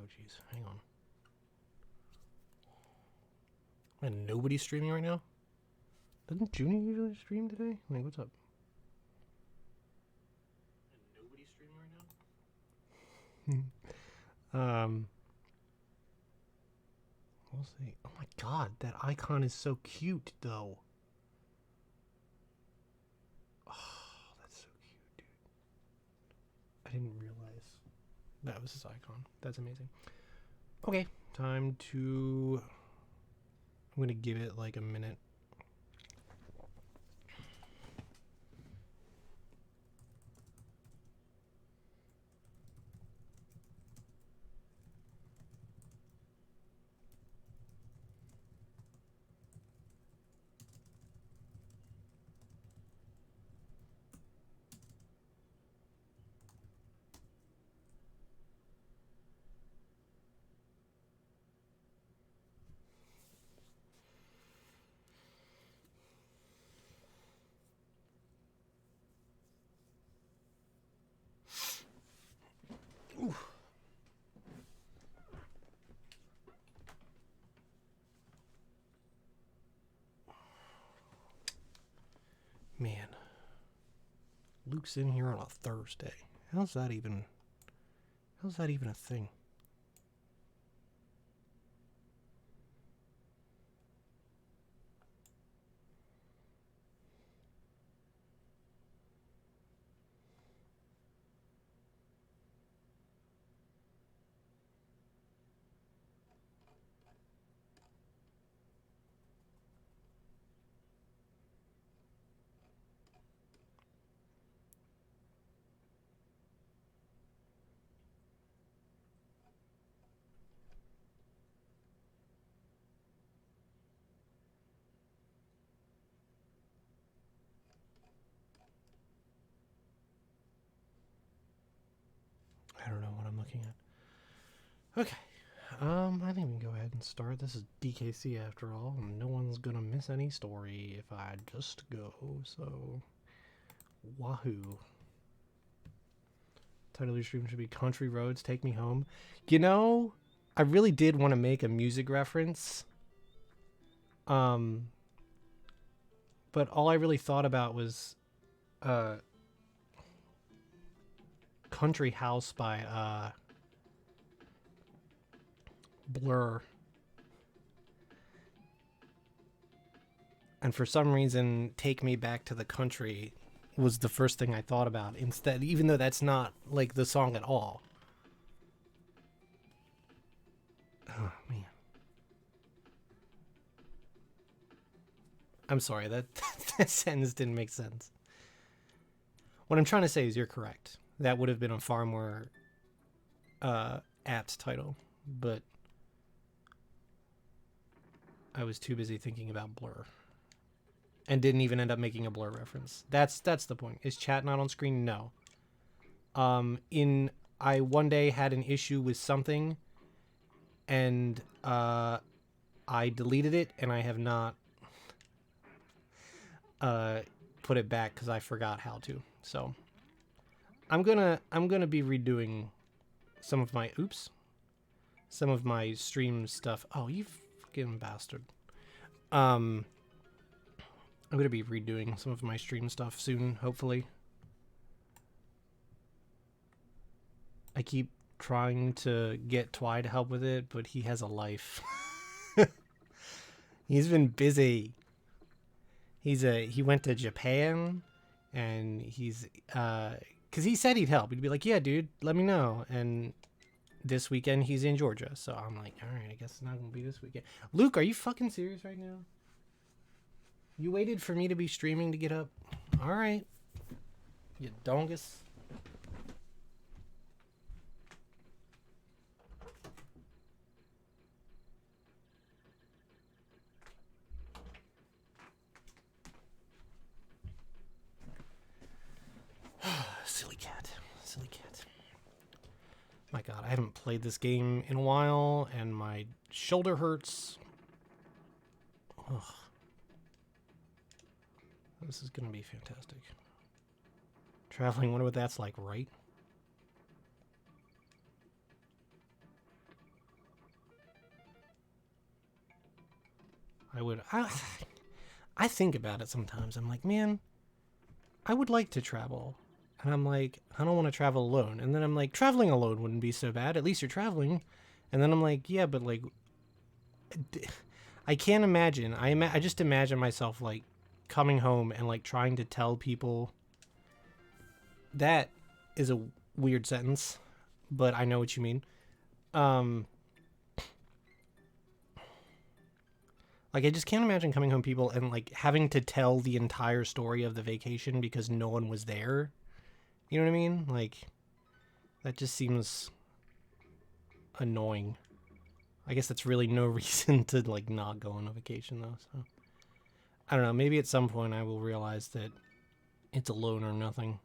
jeez. Hang on. And nobody's streaming right now? Doesn't Junie usually stream today? Like, what's up? And nobody's streaming right now? We'll see. Oh my god, that icon is so cute, though. Oh, that's so cute, dude. I didn't realize that was his icon. That's amazing. Okay, time to... I'm gonna give it like a minute. Ooh. Man. Luke's in here on a Thursday. How's that even a thing? I don't know what I'm looking at. Okay. I think we can go ahead and start. This is DKC after all, and no one's gonna miss any story if I just go, so wahoo. Title of your stream should be Country Roads, Take Me Home. You know, I really did want to make a music reference. But all I really thought about was Country House by Blur. And for some reason, Take Me Back to the Country was the first thing I thought about instead, even though that's not like the song at all. Oh man. I'm sorry, that sentence didn't make sense. What I'm trying to say is you're correct. That would have been a far more apt title, but I was too busy thinking about Blur. And didn't even end up making a Blur reference. That's the point. Is chat not on screen? No. I one day had an issue with something, and I deleted it, and I have not put it back because I forgot how to. So I'm gonna be redoing some of my stream stuff. Oh, you fucking bastard. I'm going to be redoing some of my stream stuff soon, hopefully. I keep trying to get Twy to help with it, but he has a life. He's been busy. He went to Japan, and he's because he said he'd help. He'd be like, yeah, dude, let me know. And this weekend he's in Georgia, so I'm like, all right, I guess it's not going to be this weekend. Luke, are you fucking serious right now? You waited for me to be streaming to get up? All right. You dongus. Silly cat. Silly cat. My god, I haven't played this game in a while, and my shoulder hurts. Ugh. This is gonna be fantastic. Traveling, wonder what that's like, right? I would. I think about it sometimes. I'm like, man, I would like to travel. And I'm like, I don't want to travel alone. And then I'm like, traveling alone wouldn't be so bad. At least you're traveling. And then I'm like, yeah, but like, I can't imagine. I just imagine myself like coming home and like trying to tell people. That is a weird sentence, but I know what you mean. Um, like I just can't imagine coming home people and like having to tell the entire story of the vacation because no one was there. You know what I mean? Like that just seems annoying. I guess that's really no reason to like not go on a vacation though. So I don't know. Maybe at some point I will realize that it's alone or nothing.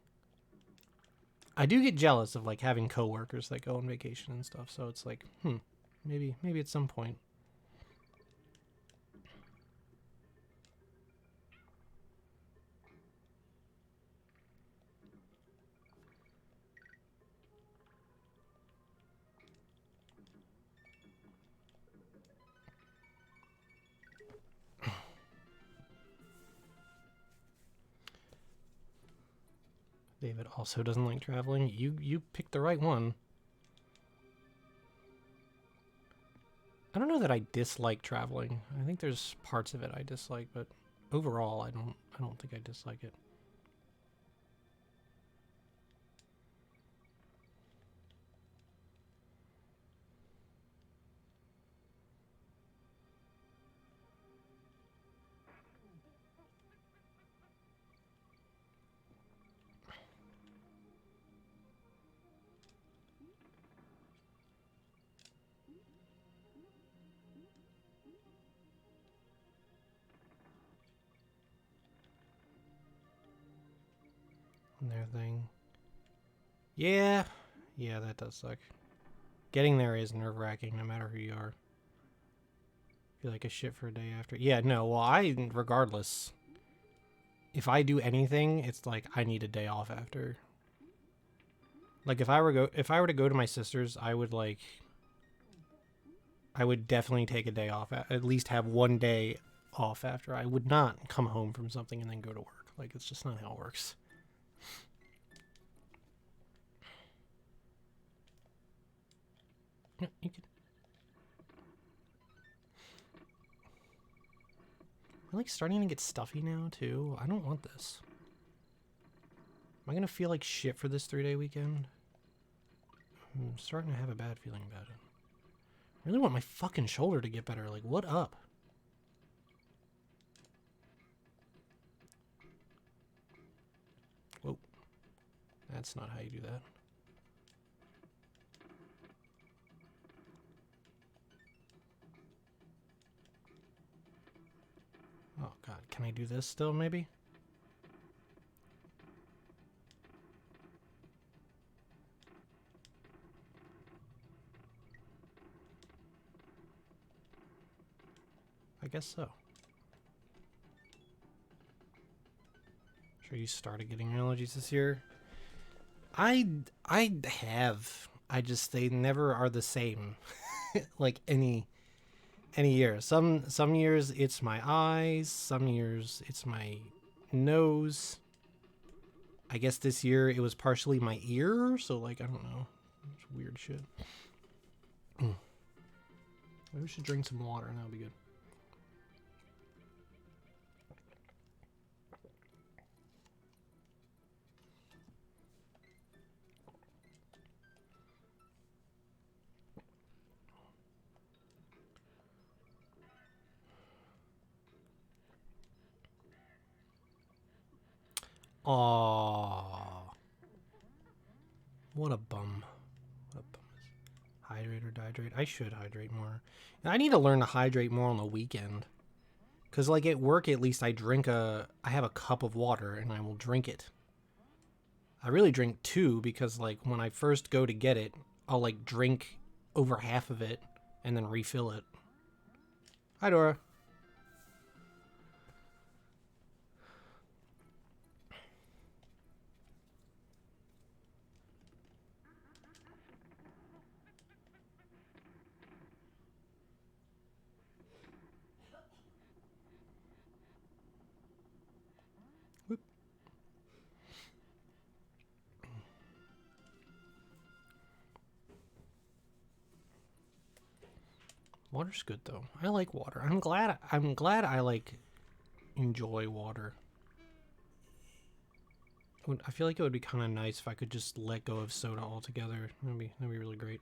I do get jealous of like having coworkers that go on vacation and stuff. So it's like, maybe at some point. David also doesn't like traveling. You picked the right one. I don't know that I dislike traveling. I think there's parts of it I dislike, but overall I don't think I dislike it. And their thing. Yeah. Yeah, that does suck. Getting there is nerve-wracking no matter who you are. Feel like a shit for a day after. Yeah, no, well, regardless, if I do anything, it's like I need a day off after. Like if I were to go to my sister's, I would definitely take a day off. At least have one day off after. I would not come home from something and then go to work. Like it's just not how it works. Yeah, you could. I'm like starting to get stuffy now too. I don't want this. Am I gonna feel like shit for this 3-day weekend? I'm starting to have a bad feeling about it. I really want my fucking shoulder to get better. Like, what up? Whoa. That's not how you do that. Oh, God. Can I do this still, maybe? I guess so. Sure you started getting allergies this year? I have. They never are the same. Like any year. Some years it's my eyes, some years it's my nose. I guess this year it was partially my ear, so like I don't know. It's weird shit. Maybe we should drink some water and that'll be good. Aww. What a bum. What a bum. Hydrate or dehydrate? I should hydrate more. I need to learn to hydrate more on the weekend. Because, like, at work, at least I have a cup of water and I will drink it. I really drink 2 because, like, when I first go to get it, I'll, like, drink over half of it and then refill it. Hi, Dora. Water's good though. I like water. I'm glad I like enjoy water. I feel like it would be kind of nice if I could just let go of soda altogether. That'd be really great.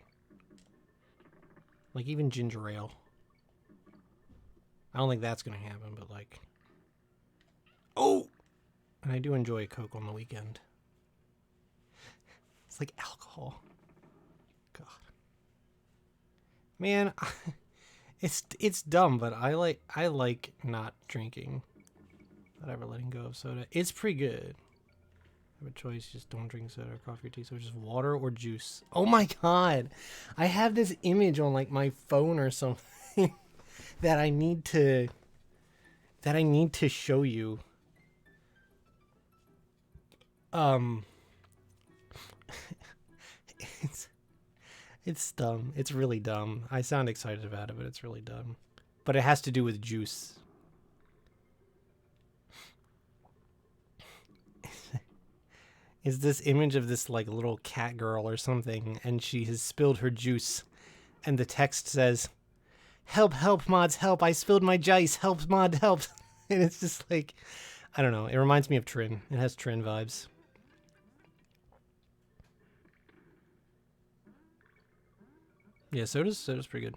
Like even ginger ale. I don't think that's gonna happen, but like, oh, and I do enjoy a Coke on the weekend. It's like alcohol. God, man, it's dumb, but I like not drinking. Whatever, letting go of soda. It's pretty good. I have a choice, just don't drink soda or coffee or tea, so just water or juice. Oh my god. I have this image on like my phone or something that I need to show you. It's dumb. It's really dumb. I sound excited about it, but it's really dumb. But it has to do with juice. Is this image of this like little cat girl or something, and she has spilled her juice, and the text says, "Help, help, mods, help, I spilled my jice, help, mod, help." And it's just like, I don't know, it reminds me of Trin. It has Trin vibes. Yeah, soda's pretty good.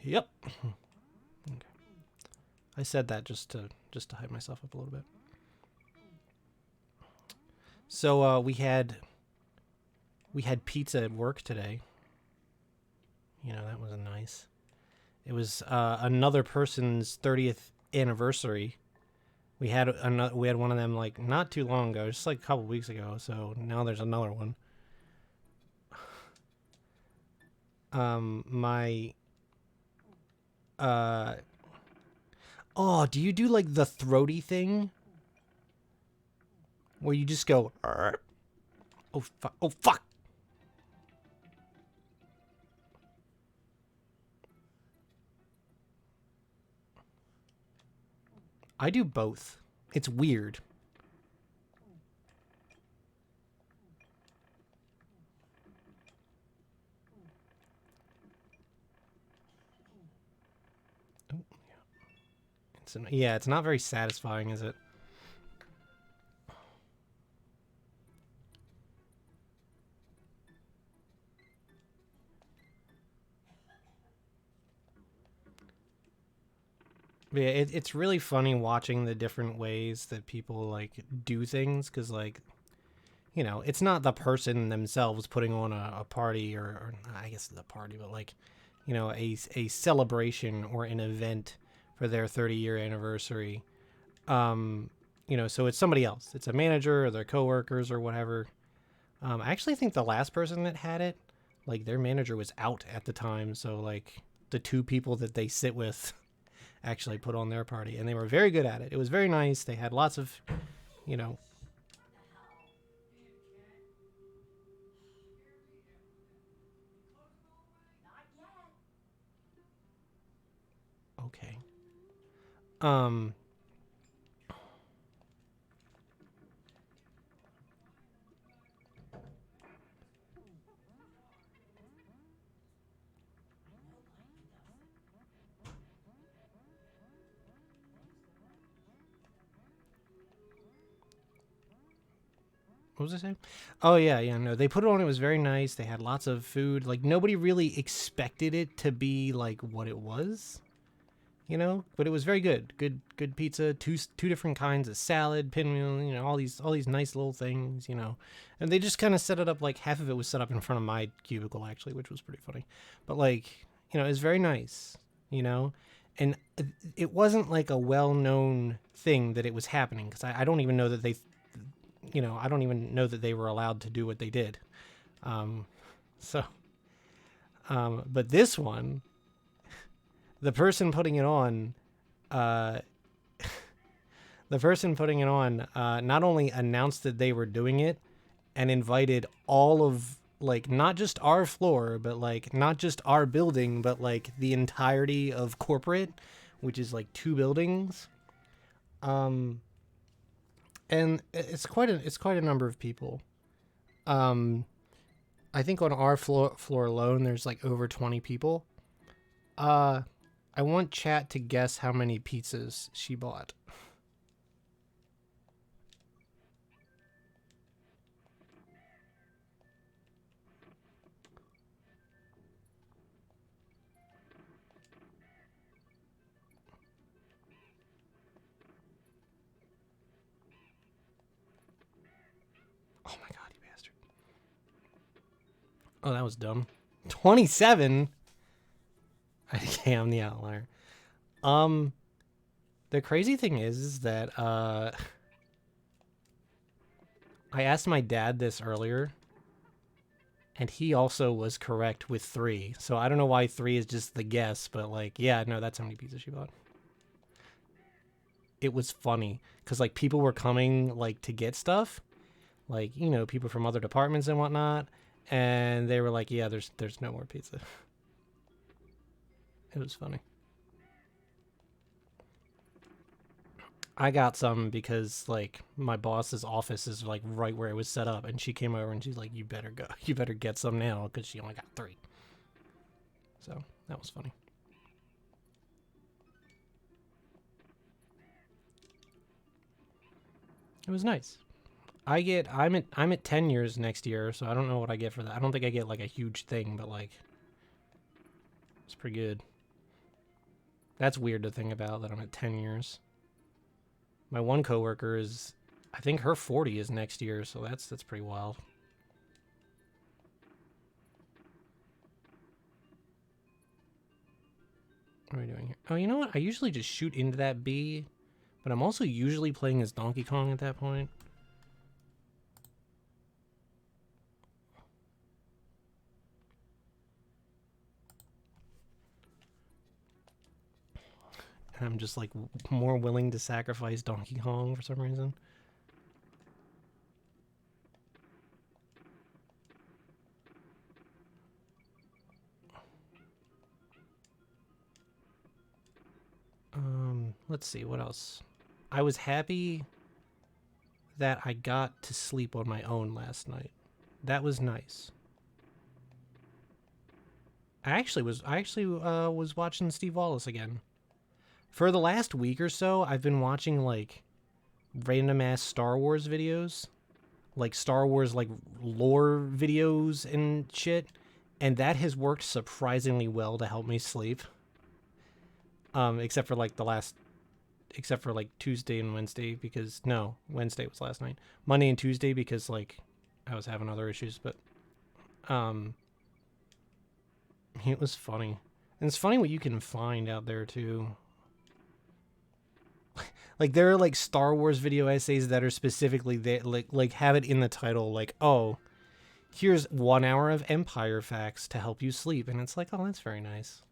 Yep. Okay. I said that just to hype myself up a little bit. So we had pizza at work today. You know, that was nice. It was another person's 30th anniversary. We had one of them like not too long ago, just like a couple weeks ago. So now there's another one. Oh, do you do like the throaty thing? Where you just go, oh fuck, oh fuck. I do both. It's weird. Oh, yeah, it's not very satisfying, is it? Yeah, it's really funny watching the different ways that people like do things, because like, you know, it's not the person themselves putting on a party, or I guess it's a party, but like, you know, a celebration or an event for their 30-year anniversary. You know, so it's somebody else. It's a manager or their coworkers or whatever. I actually think the last person that had it, like their manager was out at the time, so like the two people that they sit with actually put on their party, and they were very good at it. It was very nice. They had lots of, you know. Okay. What was I saying? Oh yeah, no. They put it on. It was very nice. They had lots of food. Like nobody really expected it to be like what it was, you know. But it was very good. Good pizza. Two different kinds of salad, pinwheel. You know, all these nice little things. You know, and they just kind of set it up. Like half of it was set up in front of my cubicle actually, which was pretty funny. But like, you know, it's very nice. You know, and it wasn't like a well-known thing that it was happening, because I don't even know that they, you know, I don't even know that they were allowed to do what they did. But this one, the person putting it on, not only announced that they were doing it and invited all of, like, not just our floor, but like not just our building, but like the entirety of corporate, which is like 2 buildings. and it's quite a number of people. Um, I think on our floor alone, there's like over 20 people. I want chat to guess how many pizzas she bought. Oh my god, you bastard. Oh, that was dumb. 27? Okay, I'm the outlier. The crazy thing is that, I asked my dad this earlier, and he also was correct with 3. So I don't know why 3 is just the guess, but like, yeah, no, that's how many pizzas she bought. It was funny, because like people were coming like to get stuff, like, you know, people from other departments and whatnot, and they were like, yeah, there's no more pizza. It was funny. I got some because like my boss's office is like right where it was set up, and she came over and she's like, "You better go. You better get some now," because she only got 3. So that was funny. It was nice. I'm at 10 years next year, so I don't know what I get for that. I don't think I get like a huge thing, but like it's pretty good. That's weird to think about that I'm at 10 years. My one coworker is, I think her 40 is next year, so that's pretty wild. What are we doing here? Oh, you know what? I usually just shoot into that bee, but I'm also usually playing as Donkey Kong at that point. And I'm just like more willing to sacrifice Donkey Kong for some reason. Let's see, what else? I was happy that I got to sleep on my own last night. That was nice. I actually was watching Steve Wallace again. For the last week or so, I've been watching like random ass Star Wars videos, like Star Wars like lore videos and shit, and that has worked surprisingly well to help me sleep. Except for like except for like Tuesday and Wednesday, because no, Wednesday was last night. Monday and Tuesday because like I was having other issues, but um it was funny. And it's funny what you can find out there too. Like there are like Star Wars video essays that are specifically there, like have it in the title, like, oh, here's 1 hour of Empire facts to help you sleep, and it's like, oh, that's very nice.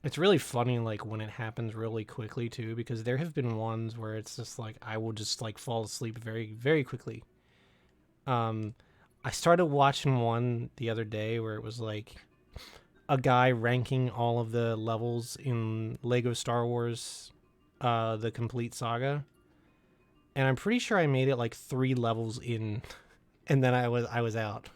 It's really funny, like when it happens really quickly too, because there have been ones where it's just like I will just like fall asleep very, very quickly. Um, I started watching one the other day where it was like a guy ranking all of the levels in Lego Star Wars, the complete saga, and I'm pretty sure I made it like 3 levels in, and then I was out.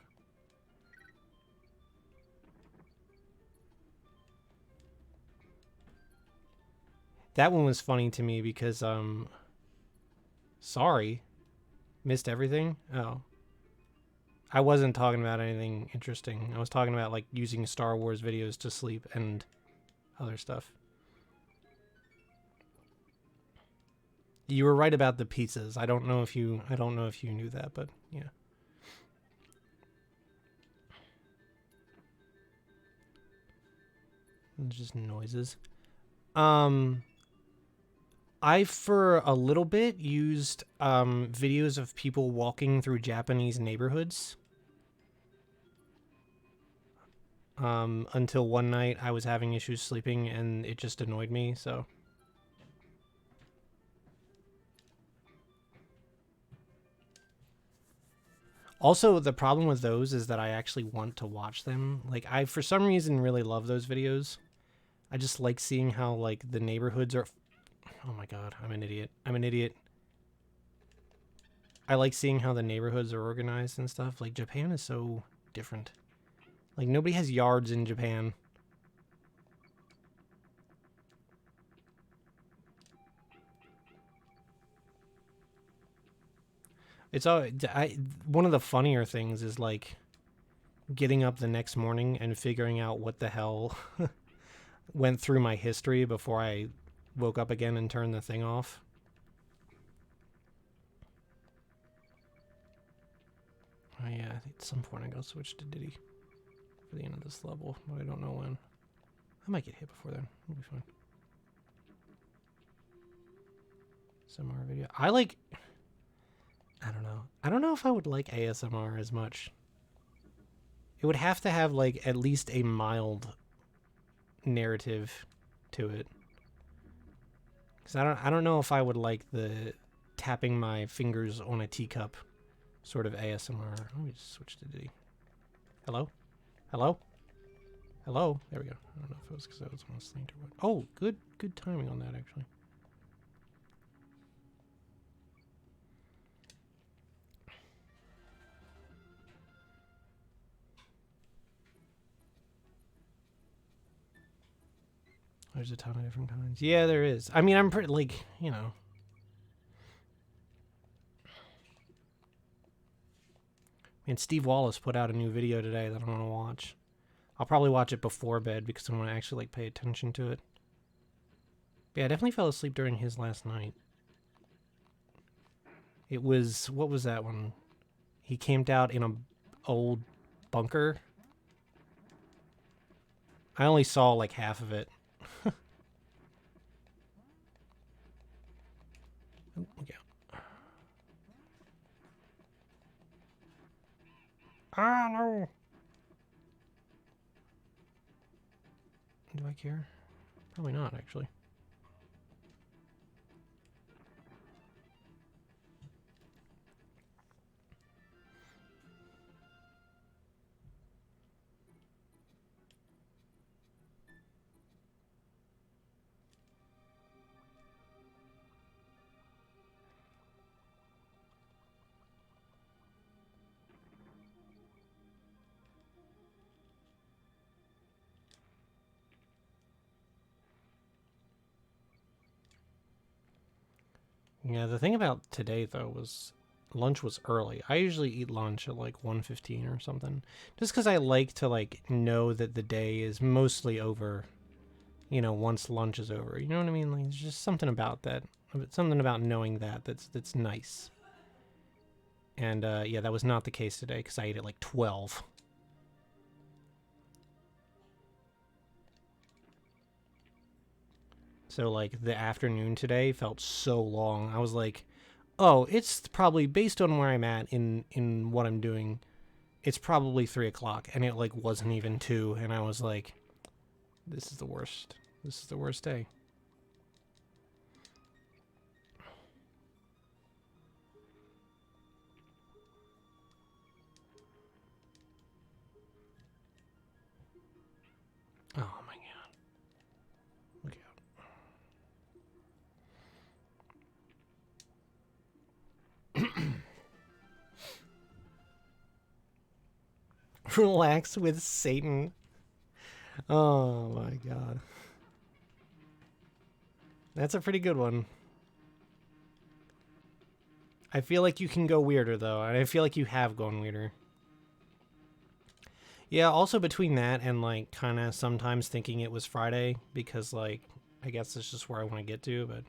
That one was funny to me because sorry, missed everything. Oh, I wasn't talking about anything interesting. I was talking about like using Star Wars videos to sleep and other stuff. You were right about the pizzas. I don't know if you knew that, but yeah. It's just noises. Um I for a little bit used videos of people walking through Japanese neighborhoods. Until one night I was having issues sleeping and it just annoyed me, so Also, the problem with those is that I actually want to watch them. Like, I, for some reason, really love those videos. I just like seeing how, like, the neighborhoods are... Oh my god, I'm an idiot. I'm an idiot. I like seeing how the neighborhoods are organized and stuff. Like, Japan is so different. Like, nobody has yards in Japan. It's all... one of the funnier things is, like, getting up the next morning and figuring out what the hell went through my history before I woke up again and turned the thing off. Oh yeah, I think at some point I gotta switch to Diddy for the end of this level, but I don't know when. I might get hit before then. It'll be fine. SMR video. I like... I don't know. I don't know if I would like ASMR as much. It would have to have, like, at least a mild narrative to it. Because I don't know if I would like the tapping my fingers on a teacup sort of ASMR. Let me just switch to Diddy. Hello? Hello? Hello? There we go. I don't know if it was because I was on a slant or what. Oh, good timing on that, actually. There's a ton of different kinds. Yeah, there is. I mean, I'm pretty, like, you know. And Steve Wallace put out a new video today that I want to watch. I'll probably watch it before bed because I want to actually, like, pay attention to it. But yeah, I definitely fell asleep during his last night. It was, what was that one? He camped out in a old bunker. I only saw, like, half of it. Look out. Ah, no! Do I care? Probably not, actually. Yeah, the thing about today, though, was lunch was early. I usually eat lunch at, like, 1:15 or something. Just because I like to, like, know that the day is mostly over, you know, once lunch is over. You know what I mean? Like, there's just something about that. Something about knowing that's nice. And, yeah, that was not the case today because I ate at, like, 12. So, like, the afternoon today felt so long. I was like, oh, it's probably, based on where I'm at in what I'm doing, it's probably 3 o'clock. And it, like, wasn't even 2. And I was like, this is the worst. This is the worst day. Oh, my God. Look out. Relax with Satan. Oh, my God. That's a pretty good one. I feel like you can go weirder, though. And I feel like you have gone weirder. Yeah, also between that and, like, kind of sometimes thinking it was Friday because, like, I guess it's just where I want to get to, but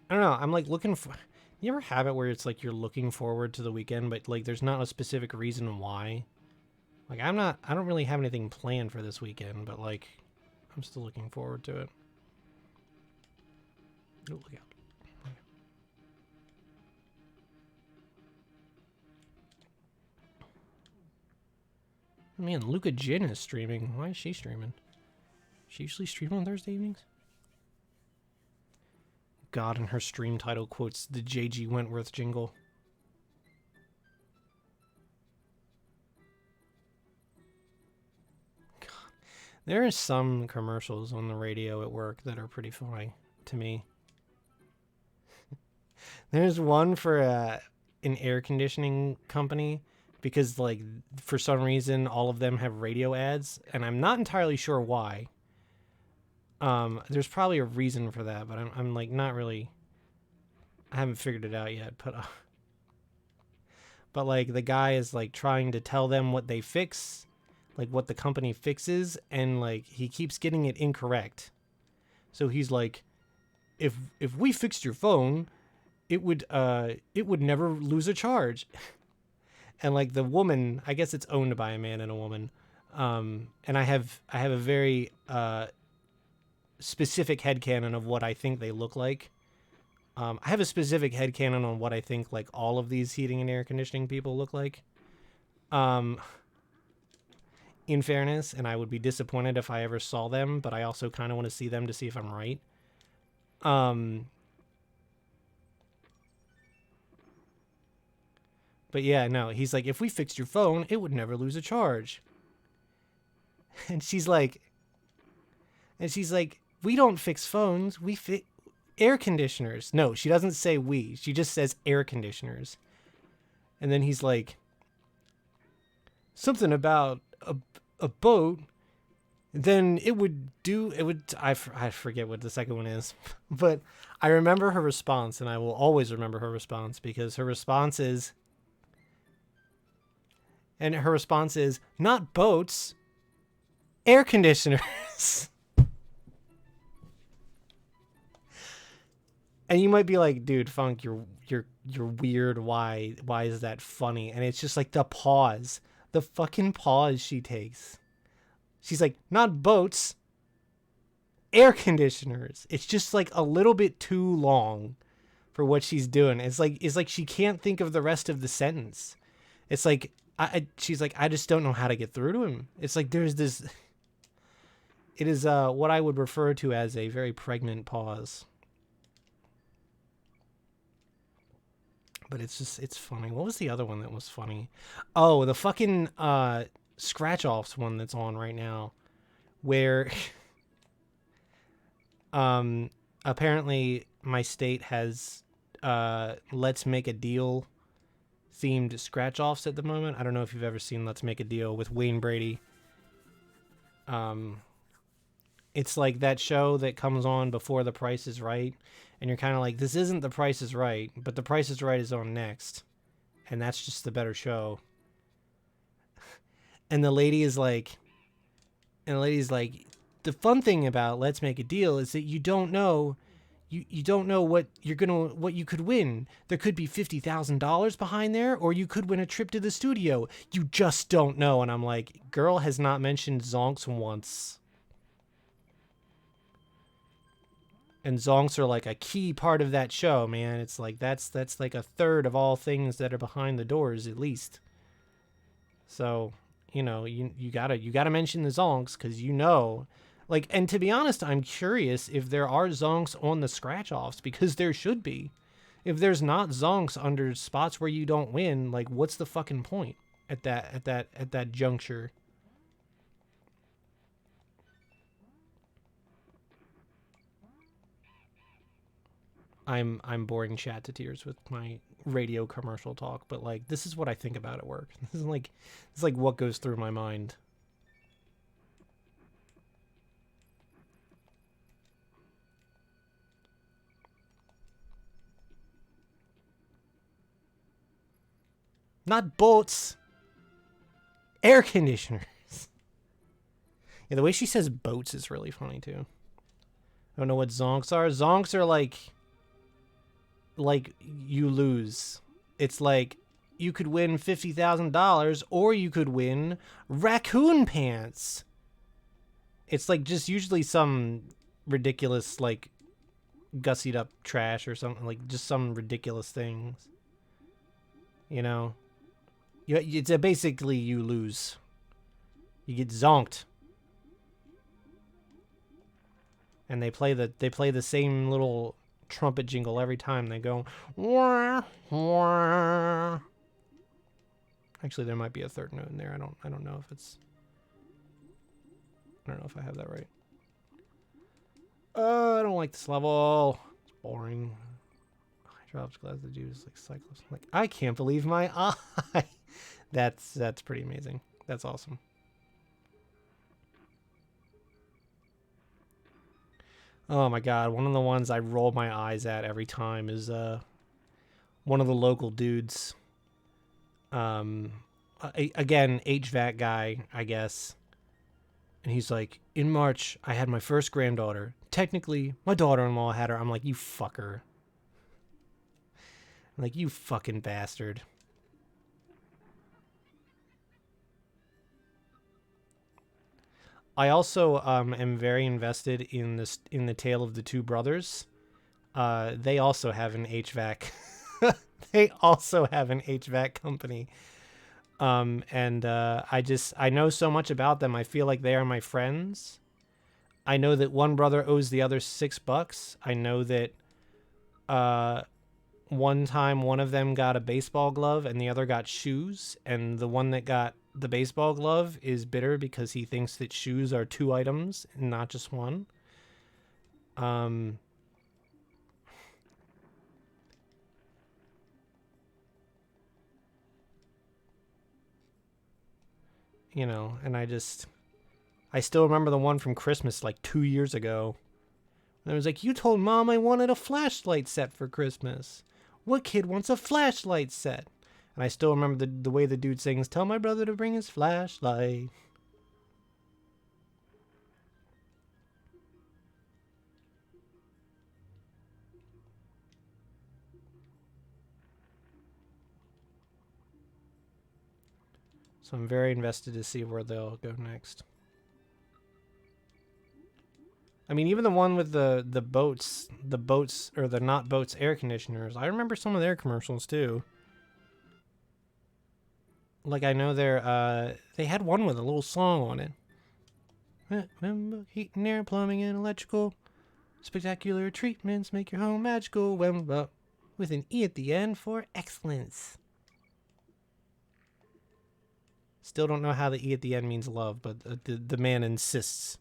I don't know. I'm, like, looking for... You ever have it where it's, like, you're looking forward to the weekend, but, like, there's not a specific reason why? Like, I don't really have anything planned for this weekend, but, like, I'm still looking forward to it. Oh, look out. Man, Luca Jin is streaming. Why is she streaming? She usually stream on Thursday evenings? God, and her stream title quotes the J.G. Wentworth jingle. There are some commercials on the radio at work that are pretty funny to me. There's one for an air conditioning company because, like, for some reason, all of them have radio ads, and I'm not entirely sure why. There's probably a reason for that, but I'm like not really. I haven't figured it out yet, but like the guy is like trying to tell them what they fix, like what the company fixes, and like he keeps getting it incorrect. So he's like, if we fixed your phone, it would never lose a charge. And like the woman, I guess it's owned by a man and a woman. And I have a very specific headcanon of what I think they look like. I have a specific headcanon on what I think like all of these heating and air conditioning people look like. In fairness, and I would be disappointed if I ever saw them, but I also kind of want to see them to see if I'm right. But yeah, no, he's like, if we fixed your phone, it would never lose a charge. And she's like, we don't fix phones, we fix air conditioners. No, she doesn't say we. She just says air conditioners. And then he's like, something about a boat. Then it would. I forget what the second one is, but I remember her response, and I will always remember her response because her response is, not boats, air conditioners. And you might be like, dude, Funk, you're weird. Why is that funny? And it's just like the pause, the fucking pause she takes. She's like, not boats, air conditioners. It's just like a little bit too long for what she's doing. It's like she can't think of the rest of the sentence. It's like she's like, I just don't know how to get through to him. It's like there's this. It is what I would refer to as a very pregnant pause. But it's funny. What was the other one that was funny? Oh, the fucking scratch offs one that's on right now, where apparently my state has Let's Make a Deal themed scratch offs at the moment. I don't know if you've ever seen Let's Make a Deal with Wayne Brady. It's like that show that comes on before The Price is Right, and you're kind of like, this isn't The Price is Right, but The Price is Right is on next, and that's just the better show. And the lady's like, the fun thing about Let's Make a Deal is that you don't know, you don't know what you could win. There could be $50,000 behind there, or you could win a trip to the studio. You just don't know. And I'm like, girl has not mentioned Zonks once. And Zonks are like a key part of that show, man. It's like that's like a third of all things that are behind the doors, at least. So, you know, you gotta mention the Zonks, because like, and to be honest, I'm curious if there are Zonks on the scratch offs, because there should be. If there's not Zonks under spots where you don't win, like, what's the fucking point at that juncture? I'm boring chat to tears with my radio commercial talk, but like, this is what I think about at work. This is like what goes through my mind. Not boats, air conditioners. Yeah, the way she says boats is really funny too. I don't know what Zonks are. Zonks are like you lose. It's like you could win $50,000 or you could win raccoon pants. It's like just usually some ridiculous, like, gussied up trash or something, like just some ridiculous things. You know? It's basically you lose. You get zonked. And they play the same little trumpet jingle every time. They go, wah, wah. Actually, there might be a third note in there. I don't know if it's. I don't know if I have that right. I don't like this level. It's boring. Drops glass. The dude is like Cyclops. I'm like, I can't believe my eye. That's pretty amazing. That's awesome. Oh my god, one of the ones I roll my eyes at every time is one of the local dudes. Again, HVAC guy, I guess. And he's like, in March, I had my first granddaughter. Technically, my daughter-in-law had her. I'm like, you fucker. I'm like, you fucking bastard. I also am very invested in the tale of the two brothers. They also have an HVAC. They also have an HVAC company. And I know so much about them. I feel like they are my friends. I know that one brother owes the other $6. I know that one time one of them got a baseball glove and the other got shoes, and the one that got the baseball glove is bitter because he thinks that shoes are 2 items and not just one. You know, and I still remember the one from Christmas like 2 years ago. And it was like, you told Mom I wanted a flashlight set for Christmas. What kid wants a flashlight set? And I still remember the way the dude sings, tell my brother to bring his flashlight. So I'm very invested to see where they'll go next. I mean, even the one with the boats, or the not boats air conditioners, I remember some of their commercials too. Like, I know they had one with a little song on it. Remember, heating, air, plumbing, and electrical. Spectacular treatments make your home magical. With an E at the end for excellence. Still don't know how the E at the end means love, but the man insists.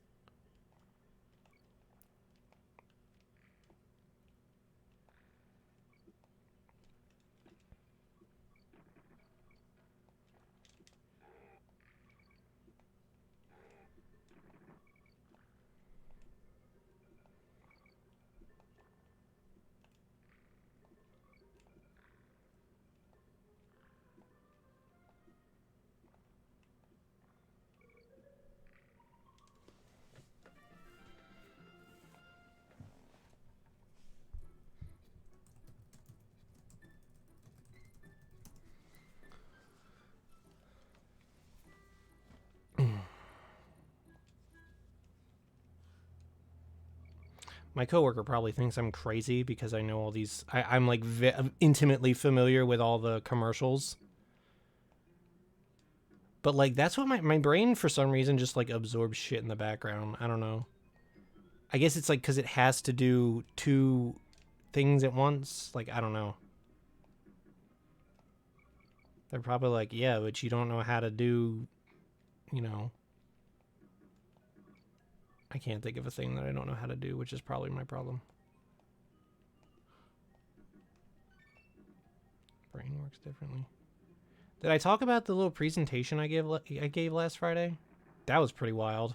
My coworker probably thinks I'm crazy because I know all these. I'm like intimately familiar with all the commercials. But like that's what my brain for some reason just like absorbs shit in the background. I don't know. I guess it's like because it has to do 2 things at once. Like, I don't know. They're probably like, yeah, but you don't know how to do, you know. I can't think of a thing that I don't know how to do, which is probably my problem. Brain works differently. Did I talk about the little presentation I gave last Friday? That was pretty wild.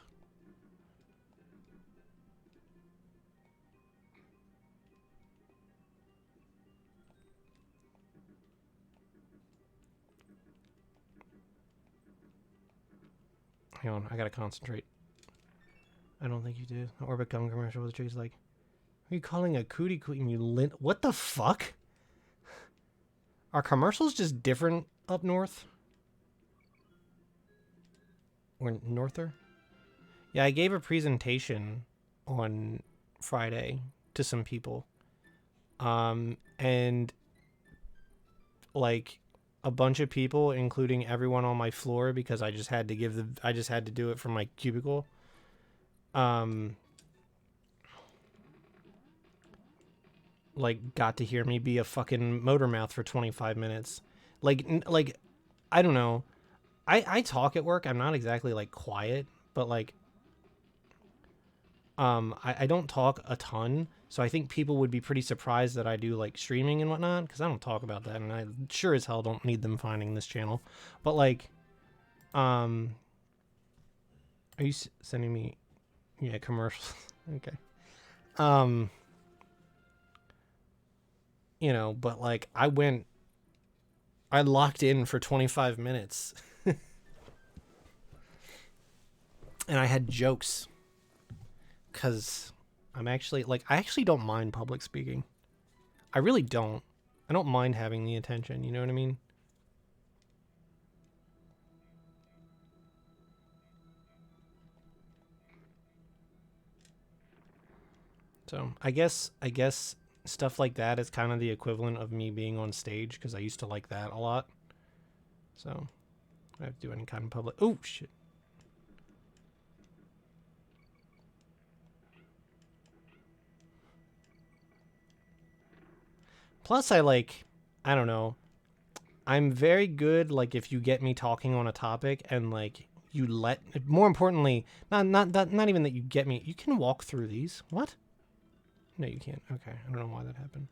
Hang on, I gotta concentrate. I don't think you did. The Orbit Gum commercial was Jay's like, are you calling a cootie queen you lint? What the fuck? Are commercials just different up north? Or norther? Yeah, I gave a presentation on Friday to some people. And like a bunch of people, including everyone on my floor, because I just had to do it from my cubicle. Like got to hear me be a fucking motor mouth for 25 minutes. Like I don't know. I talk at work. I'm not exactly like quiet, but like I don't talk a ton, so I think people would be pretty surprised that I do like streaming and whatnot, because I don't talk about that, and I sure as hell don't need them finding this channel. But like, are you sending me, yeah, commercials? Okay. Um, you know, but like I locked in for 25 minutes, and I had jokes, because I'm actually like, I actually don't mind public speaking. I really don't. I don't mind having the attention, you know what I mean? So I guess stuff like that is kind of the equivalent of me being on stage, because I used to like that a lot. So I have to do any kind of public. Oh shit! Plus, I don't know. I'm very good. Like if you get me talking on a topic and like you let. More importantly, not even that you get me. You can walk through these. What? No, you can't. Okay, I don't know why that happened.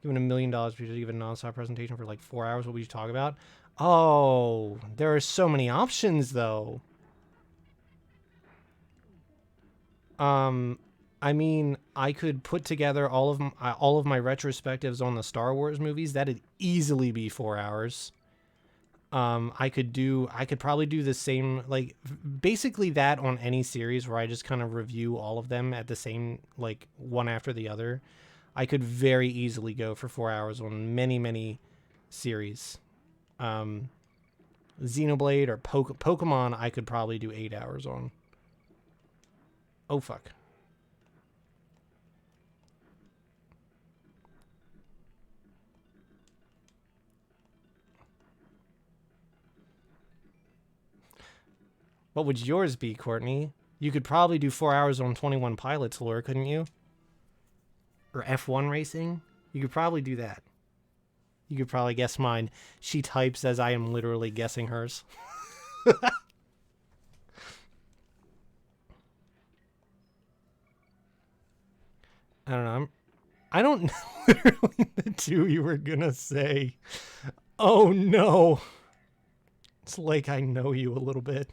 Given $1 million for you to give a nonstop presentation for like 4 hours, what would you talk about? Oh, there are so many options though. Um, I mean, I could put together all of my retrospectives on the Star Wars movies. That'd easily be 4 hours. I could probably do the same, like basically that on any series where I just kind of review all of them at the same, like one after the other. I could very easily go for 4 hours on many series. Um, Xenoblade or Pokemon, I could probably do 8 hours on. Oh fuck. What would yours be, Courtney? You could probably do 4 hours on 21 Pilots lore, couldn't you? Or F1 racing? You could probably do that. You could probably guess mine. She types as I am literally guessing hers. I don't know. I don't know literally the two you were gonna say. Oh no. It's like I know you a little bit.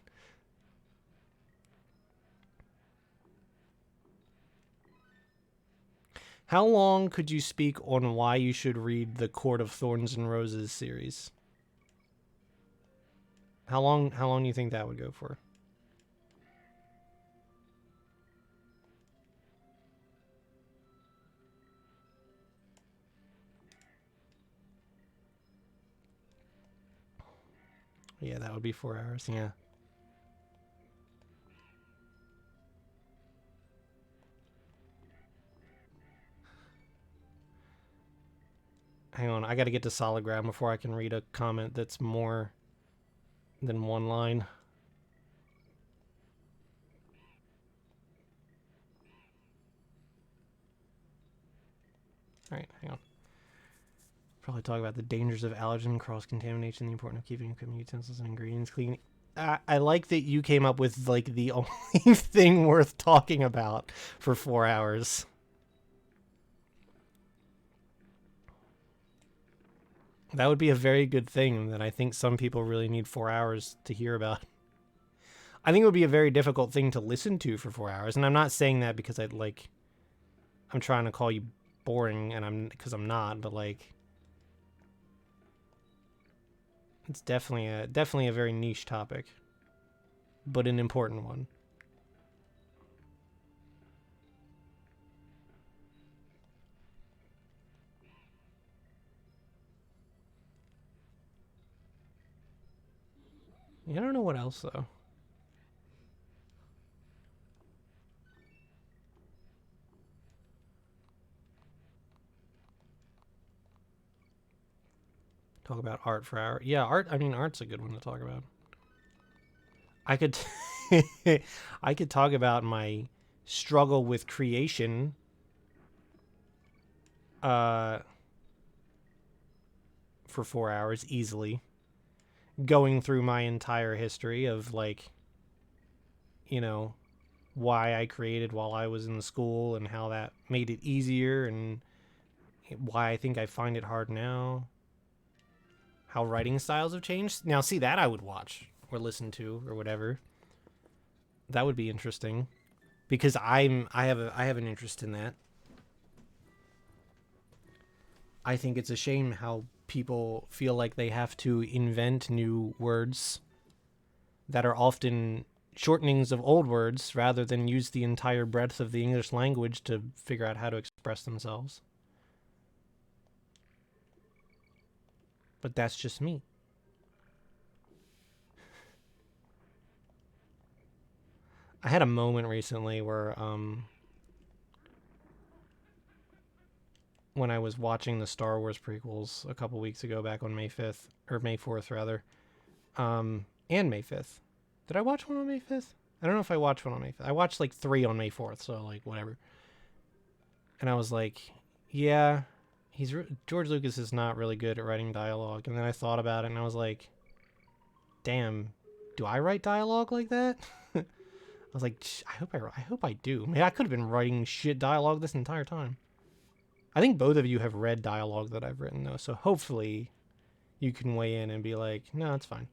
How long could you speak on why you should read the Court of Thorns and Roses series? How long do you think that would go for? Yeah, that would be 4 hours. Yeah. Hang on, I gotta get to solid ground before I can read a comment that's more than one line. Alright, hang on. Probably talk about the dangers of allergen cross-contamination, the importance of keeping equipment, utensils, and ingredients clean. I like that you came up with like the only thing worth talking about for 4 hours. That would be a very good thing that I think some people really need 4 hours to hear about. I think it would be a very difficult thing to listen to for 4 hours, and I'm not saying that because I'm trying to call you boring, and because I'm not, but like, it's definitely a very niche topic, but an important one. Yeah, I don't know what else though. Talk about art for hour. Yeah, art. I mean, art's a good one to talk about. I could, I could talk about my struggle with creation. Uh, for 4 hours easily, going through my entire history of like, you know, why I created while I was in school and how that made it easier and why I think I find it hard now. How writing styles have changed. Now, see, that I would watch or listen to or whatever. That would be interesting because I have an interest in that. I think it's a shame how people feel like they have to invent new words that are often shortenings of old words rather than use the entire breadth of the English language to figure out how to express themselves. But that's just me. I had a moment recently where when I was watching the Star Wars prequels a couple weeks ago back on May 5th or May 4th rather. And May 5th. Did I watch one on May 5th? I don't know if I watched one on May 5th. I watched like 3 on May 4th, so like whatever. And I was like, yeah, George Lucas is not really good at writing dialogue. And then I thought about it and I was like, damn, do I write dialogue like that? I was like, I hope I do. Man, I could have been writing shit dialogue this entire time. I think both of you have read dialogue that I've written though, so hopefully you can weigh in and be like, no, it's fine.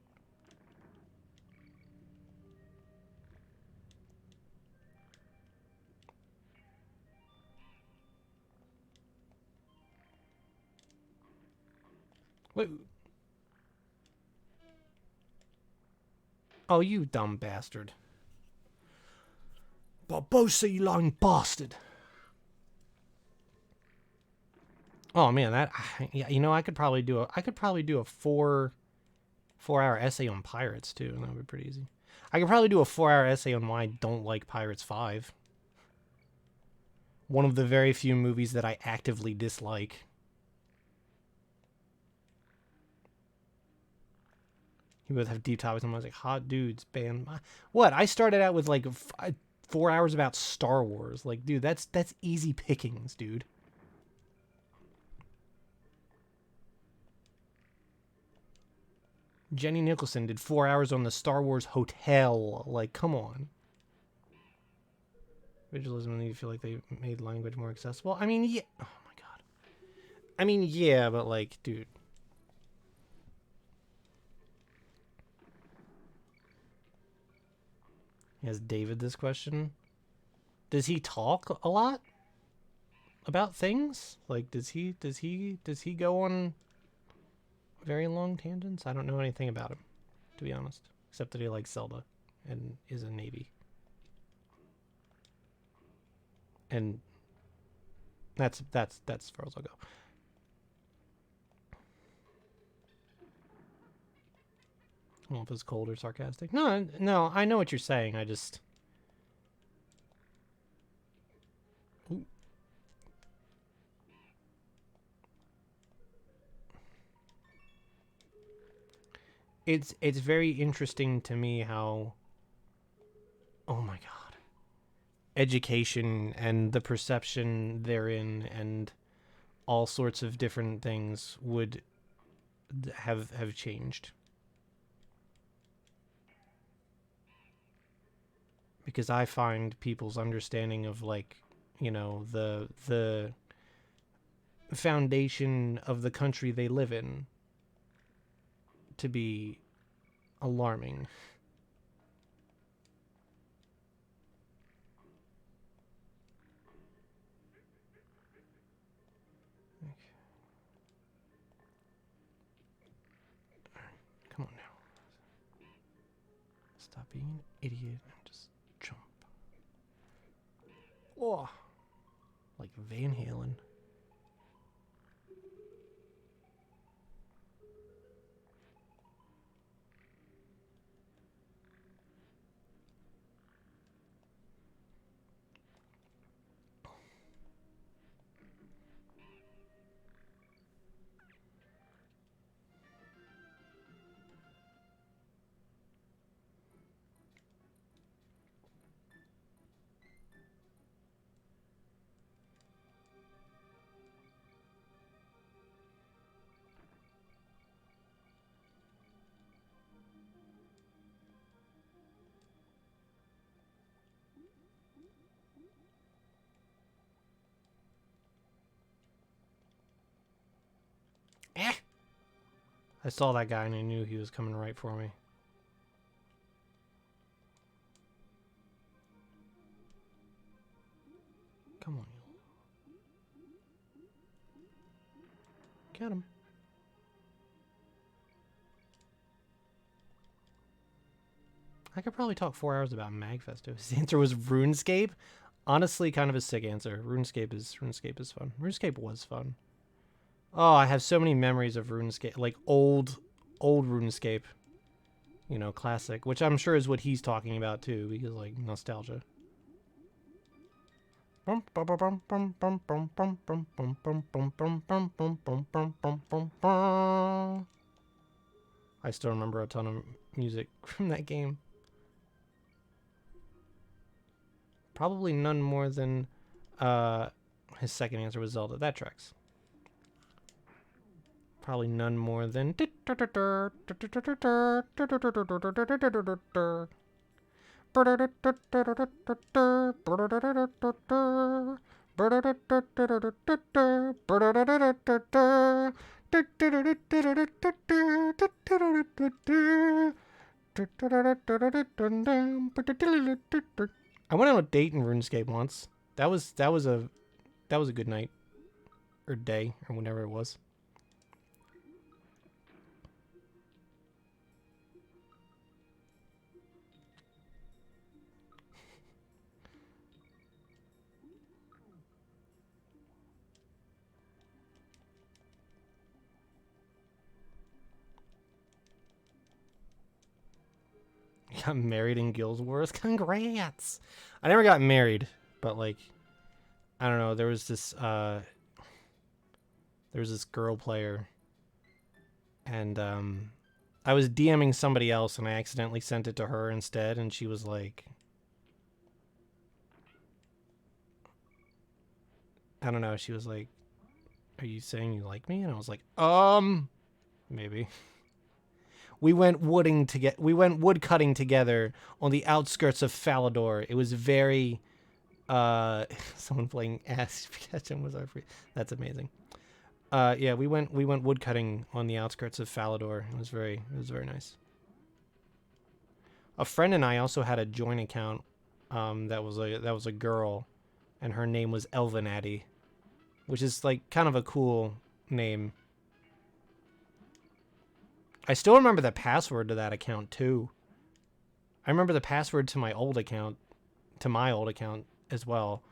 Wait. Oh, you dumb bastard. Barbosa, you lying bastard. Oh man, that yeah, you know, I could probably do a 4-hour essay on Pirates too, and that would be pretty easy. I could probably do a 4-hour essay on why I don't like Pirates 5. One of the very few movies that I actively dislike. He would have deep topics, and I was like, hot dudes, band. What? I started out with like 4 hours about Star Wars. Like, dude, that's easy pickings, dude. Jenny Nicholson did 4 hours on the Star Wars Hotel. Like, come on. Visualism made you feel like they made language more accessible. I mean, yeah. Oh my god. I mean, yeah, but like, dude. He has David this question. Does he talk a lot about things? Like, does he go on very long tangents? I don't know anything about him, to be honest, except that he likes Zelda and is a Navy. And that's as far as I'll go. I don't know if it's cold or sarcastic. No, I know what you're saying. I just... Ooh. It's very interesting to me how... Oh my god. Education and the perception therein and all sorts of different things would have changed. Because I find people's understanding of, like, you know, the foundation of the country they live in to be alarming. Come on now. Stop being an idiot and just jump. Oh, like Van Halen. I saw that guy and I knew he was coming right for me. Come on, you. Get him. I could probably talk 4 hours about Magfesto. His answer was RuneScape. Honestly, kind of a sick answer. RuneScape is fun. RuneScape was fun. Oh, I have so many memories of RuneScape, like old RuneScape. You know, classic, which I'm sure is what he's talking about too, because like nostalgia. I still remember a ton of music from that game. Probably none more than his second answer was Zelda. That tracks. Probably none more than. I went on a date in RuneScape once. That was a good night or day or whatever it was. Got married in Guild Wars. Congrats! I never got married, but like, I don't know. There was this girl player, and I was DMing somebody else, and I accidentally sent it to her instead, and she was like, I don't know. She was like, "Are you saying you like me?" And I was like, maybe. We went wood cutting together on the outskirts of Falador. It was very someone playing Ash Ketchum was our free. That's amazing. Yeah, we went wood cutting on the outskirts of Falador. It was very nice. A friend and I also had a joint account that was a girl, and her name was Elvenaddy, which is like kind of a cool name. I still remember the password to that account too. I remember the password to my old account as well.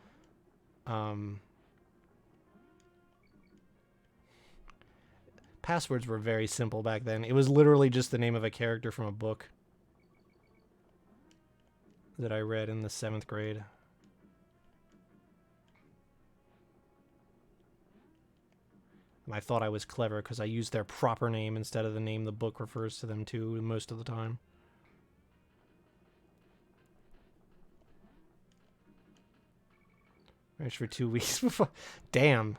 Passwords were very simple back then. It was literally just the name of a character from a book that I read in the 7th grade. And I thought I was clever because I used their proper name instead of the name the book refers to them to most of the time. Marriage for 2 weeks before. Damn.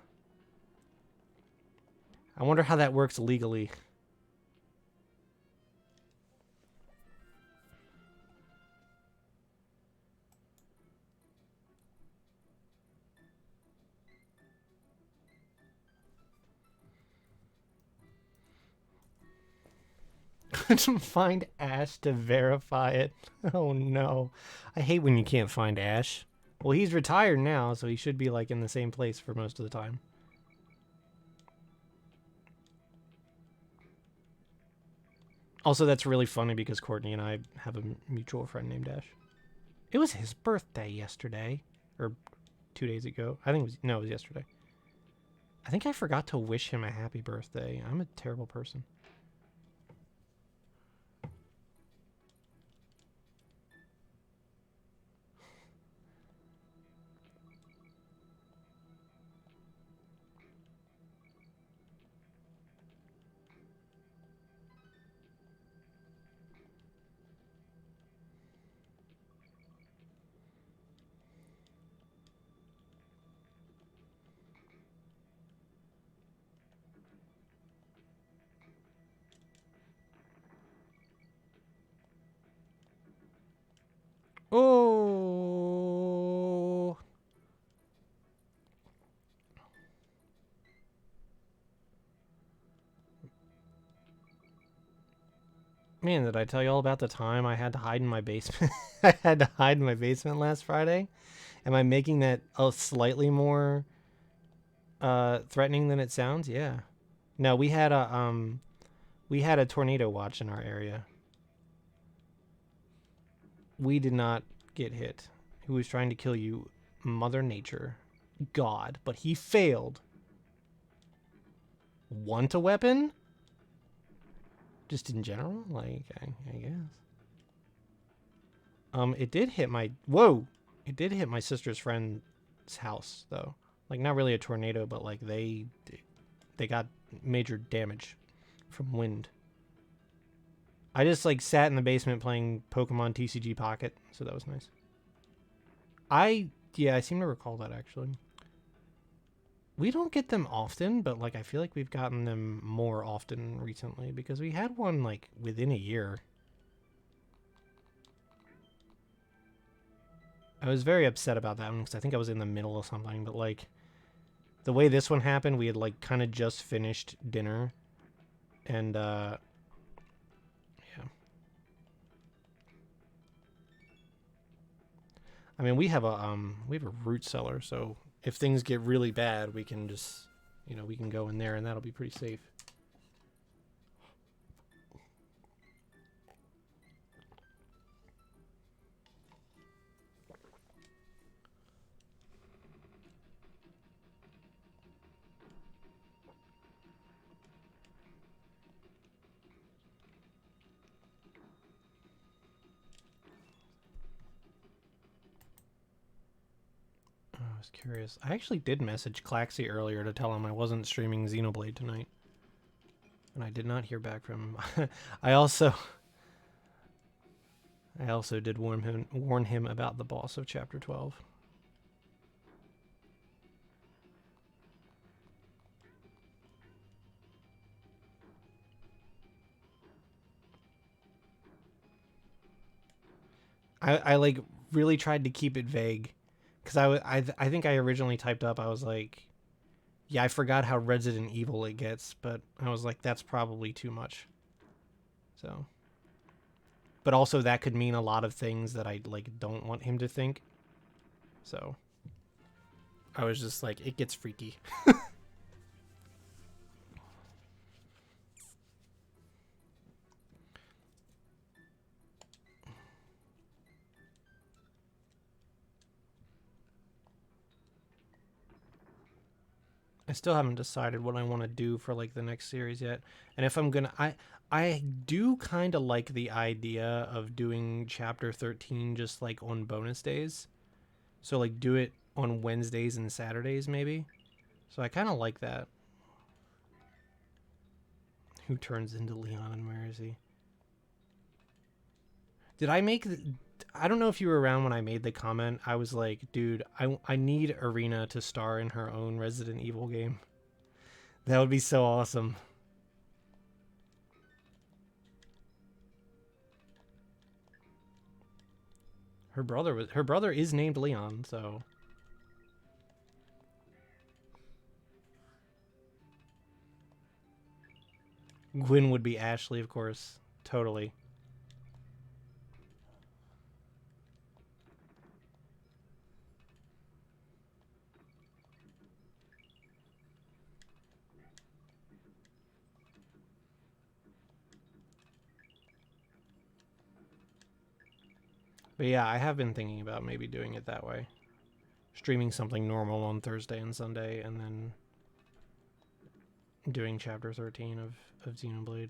I wonder how that works legally. Couldn't find Ash to verify it. Oh no. I hate when you can't find Ash. Well, he's retired now, so he should be like in the same place for most of the time. Also, that's really funny because Courtney and I have a mutual friend named Ash. It was his birthday yesterday. Or 2 days ago. I think it was yesterday. I think I forgot to wish him a happy birthday. I'm a terrible person. Man, did I tell you all about the time I had to hide in my basement? I had to hide in my basement last Friday. Am I making that a slightly more threatening than it sounds? Yeah. No, we had a tornado watch in our area. We did not get hit. Who was trying to kill you? Mother Nature. God, but he failed. Want a weapon? Just in general? Like, I guess. It did hit my... Whoa! It did hit my sister's friend's house, though. Like, not really a tornado, but, like, they got major damage from wind. I just, like, sat in the basement playing Pokemon TCG Pocket, so that was nice. Yeah, I seem to recall that, actually. We don't get them often, but, like, I feel like we've gotten them more often recently, because we had one, like, within a year. I was very upset about that one, because I think I was in the middle of something, but, like, the way this one happened, we had, like, kind of just finished dinner, and, yeah. I mean, we have a root cellar, so if things get really bad, we can just, you know, we can go in there, and that'll be pretty safe. I was curious. I actually did message Claxy earlier to tell him I wasn't streaming Xenoblade tonight, and I did not hear back from him. I also did warn him about the boss of Chapter 12. I like really tried to keep it vague, because I think I originally typed up, I was like, yeah, I forgot how Resident Evil it gets, but I was like, that's probably too much. So, but also that could mean a lot of things that I like don't want him to think. So, I was just like, it gets freaky. I still haven't decided what I want to do for like the next series yet. And if I'm gonna, I do kind of like the idea of doing chapter 13 just like on bonus days. So like do it on Wednesdays and Saturdays maybe. So I kind of like that. Who turns into Leon, and where is he? Did I make I don't know if you were around when I made the comment. I was like, dude, I need Irina to star in her own Resident Evil game. That would be so awesome. Her brother is named Leon, so Gwen would be Ashley, of course. Totally. But yeah, I have been thinking about maybe doing it that way. Streaming something normal on Thursday and Sunday, and then doing chapter 13 of Xenoblade.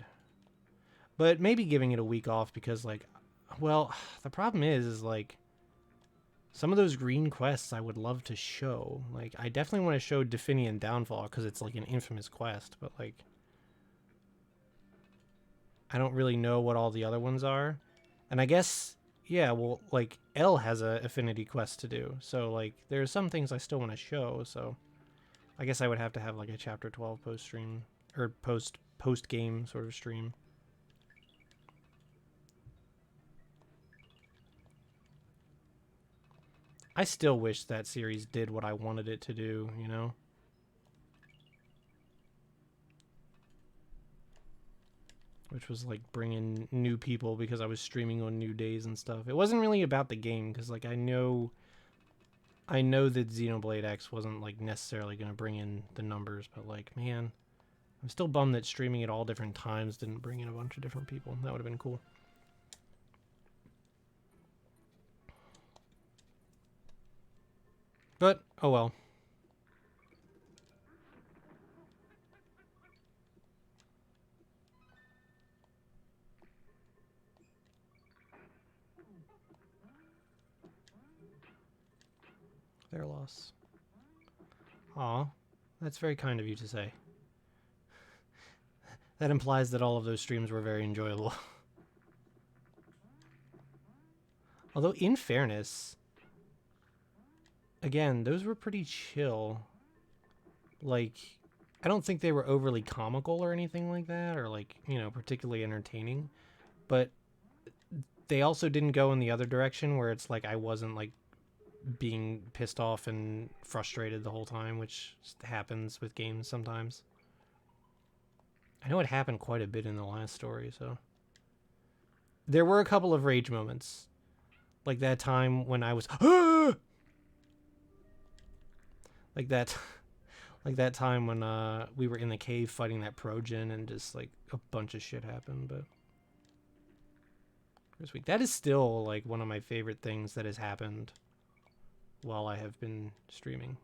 But maybe giving it a week off, because like, well, the problem is like some of those green quests I would love to show. Like, I definitely want to show Definian Downfall because it's like an infamous quest, but like I don't really know what all the other ones are. And I guess, yeah, well, like L has a affinity quest to do, so like there's some things I still want to show. So I guess I would have to have like a chapter 12 post stream, or post game sort of stream. I still wish that series did what I wanted it to do, you know? which was like bringing new people because I was streaming on new days and stuff. It wasn't really about the game because like I know that Xenoblade X wasn't like necessarily going to bring in the numbers, but like, man, I'm still bummed that streaming at all different times didn't bring in a bunch of different people. That would have been cool. But, oh well. Their loss. Aw, that's very kind of you to say. That implies that all of those streams were very enjoyable. Although, in fairness, again, those were pretty chill. Like, I don't think they were overly comical or anything like that, or like, you know, particularly entertaining. But they also didn't go in the other direction where it's like I wasn't like being pissed off and frustrated the whole time, which happens with games sometimes. I know it happened quite a bit in the last story, so there were a couple of rage moments, like that time when I was like that like that time when we were in the cave fighting that Progen and just like a bunch of shit happened. But this week, that is still like one of my favorite things that has happened while I have been streaming.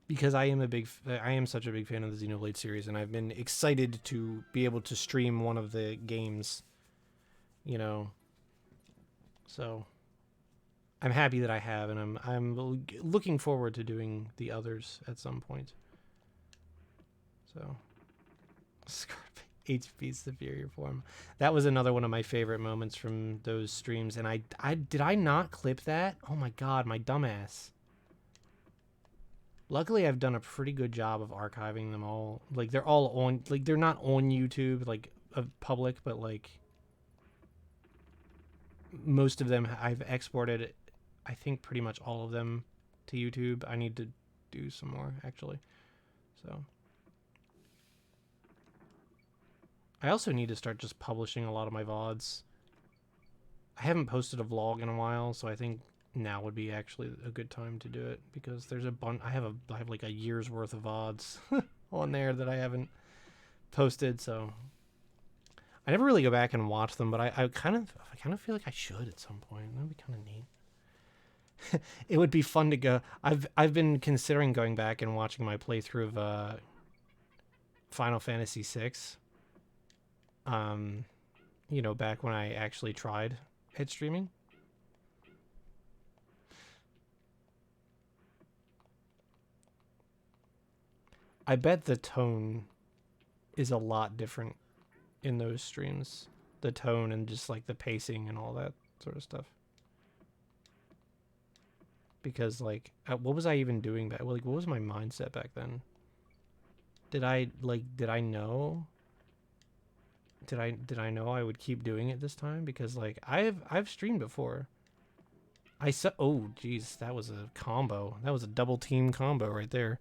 Because I am such a big fan of the Xenoblade series, and I've been excited to be able to stream one of the games, you know. So I'm happy that I have, and I'm looking forward to doing the others at some point. So HP's superior form. That was another one of my favorite moments from those streams, and I did I not clip that? Oh my god, my dumbass. Luckily, I've done a pretty good job of archiving them all. Like, they're all on, like, they're not on YouTube, like, public, but, like, most of them I've exported, I think pretty much all of them to YouTube. I need to do some more, actually. So. I also need to start just publishing a lot of my VODs. I haven't posted a vlog in a while, so I think now would be actually a good time to do it, because there's a bunch. I have like a year's worth of VODs on there that I haven't posted, so I never really go back and watch them, but I kind of feel like I should at some point. That'd be kind of neat. It would be fun to go. I've been considering going back and watching my playthrough of Final Fantasy VI. You know, back when I actually tried hit streaming. I bet the tone is a lot different in those streams. The tone and just like the pacing and all that sort of stuff. Because like, what was I even doing back? Like, what was my mindset back then? Did I know? Did I know I would keep doing it this time? Because like I've streamed before. Oh geez, that was a combo. That was a double team combo right there.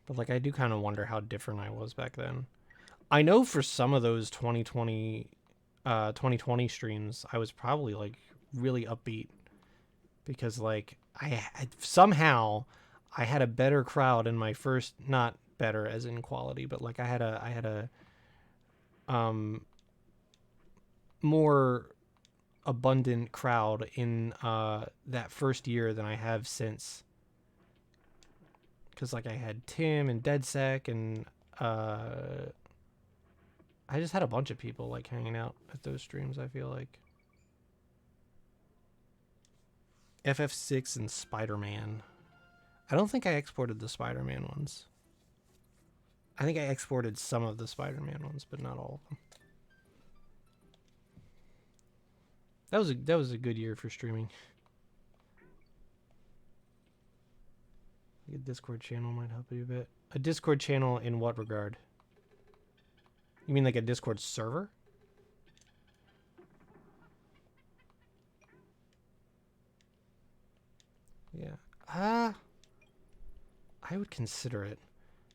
But like I do kind of wonder how different I was back then. I know for some of those 2020 streams, I was probably like really upbeat because like I somehow I had a better crowd in my first, not better as in quality, but like I had a more abundant crowd in that first year than I have since. Because like I had Tim and DeadSec and I just had a bunch of people like hanging out at those streams, I feel like. FF6 and Spider-Man. I don't think I exported the Spider-Man ones. I think I exported some of the Spider-Man ones, but not all of them. That was a good year for streaming. A Discord channel might help you a bit. A Discord channel in what regard? You mean like a Discord server? Yeah. I would consider it,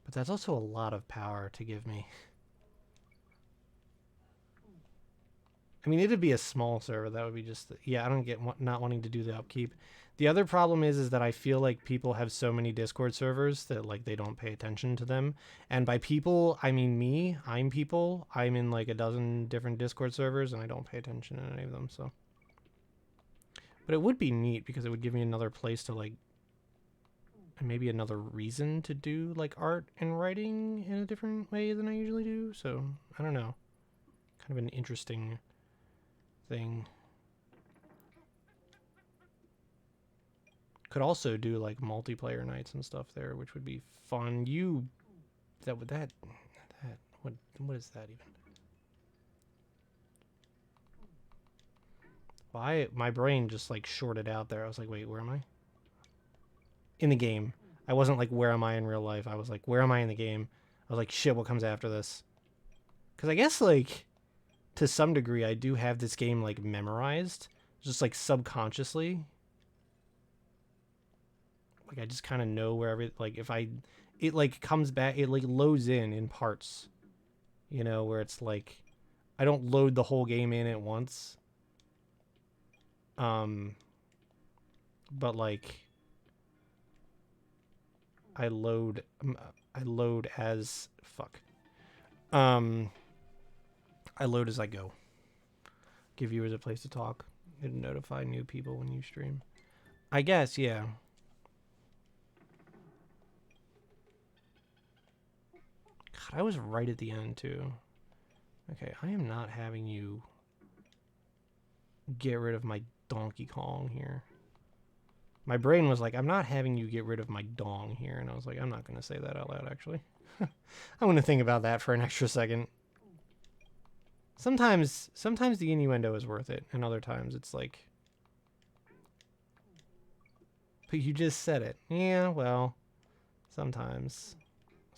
but that's also a lot of power to give me. I mean, it'd be a small server. That would be just... Yeah, I don't get not wanting to do the upkeep. The other problem is that I feel like people have so many Discord servers that, like, they don't pay attention to them. And by people, I mean me. I'm people. I'm in, like, a dozen different Discord servers, and I don't pay attention to any of them, so... But it would be neat, because it would give me another place to, like... And maybe another reason to do, like, art and writing in a different way than I usually do. So, I don't know. Kind of an interesting thing. Could also do like multiplayer nights and stuff there, which would be fun. What is that even? Why my brain just like shorted out there. I was like, wait, where am I? In the game. I wasn't like, where am I in real life? I was like, where am I in the game? I was like, shit, what comes after this? Because I guess like to some degree I do have this game like memorized, just like subconsciously. Like I just kind of know where like if it like comes back, it like loads in parts, you know, where it's like I don't load the whole game in at once. But like I load as fuck. I load as I go. Give viewers a place to talk and notify new people when you stream. I guess, yeah. God, I was right at the end, too. Okay, I am not having you get rid of my Donkey Kong here. My brain was like, I'm not having you get rid of my dong here. And I was like, I'm not going to say that out loud, actually. I'm going to think about that for an extra second. Sometimes the innuendo is worth it. And other times it's like... But you just said it. Yeah, well, sometimes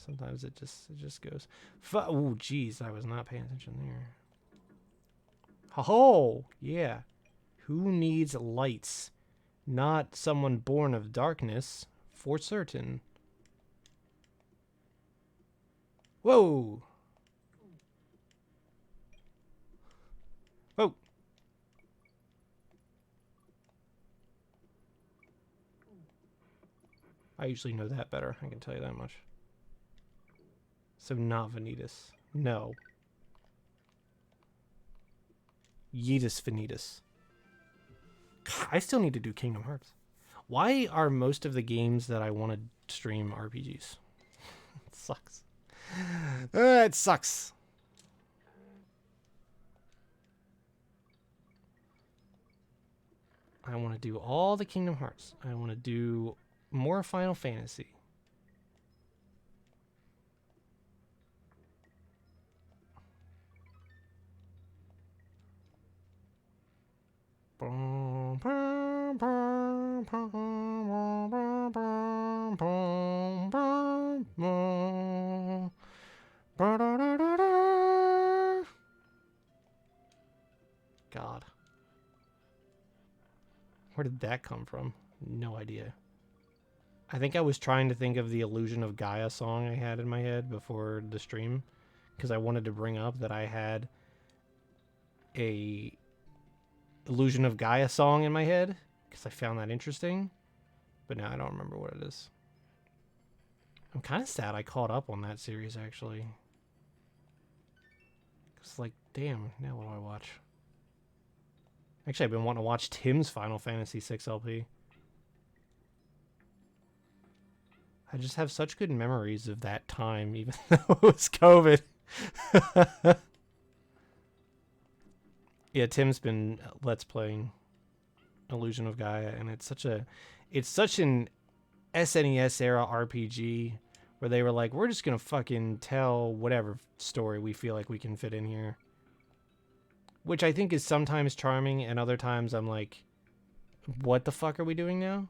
it just goes. Oh, jeez, I was not paying attention there. Ho-ho! Yeah. Who needs lights? Not someone born of darkness, for certain. Whoa! Whoa! I usually know that better, I can tell you that much. So not Vanitas. No. Yeetus Vanitas. I still need to do Kingdom Hearts. Why are most of the games that I want to stream RPGs? It sucks. It sucks. I want to do all the Kingdom Hearts. I want to do more Final Fantasy. God. Where did that come from? No idea. I think I was trying to think of the Illusion of Gaia song I had in my head before the stream, because I wanted to bring up that I had a Illusion of Gaia song in my head, because I found that interesting, but now I don't remember what it is. I'm kind of sad I caught up on that series, actually. It's like, damn, now what do I watch? Actually, I've been wanting to watch Tim's Final Fantasy VI LP. I just have such good memories of that time, even though it was COVID. Yeah, Tim's been Let's Playing Illusion of Gaia, and it's such an SNES era RPG where they were like, we're just gonna fucking tell whatever story we feel like we can fit in here. Which I think is sometimes charming, and other times I'm like, what the fuck are we doing now?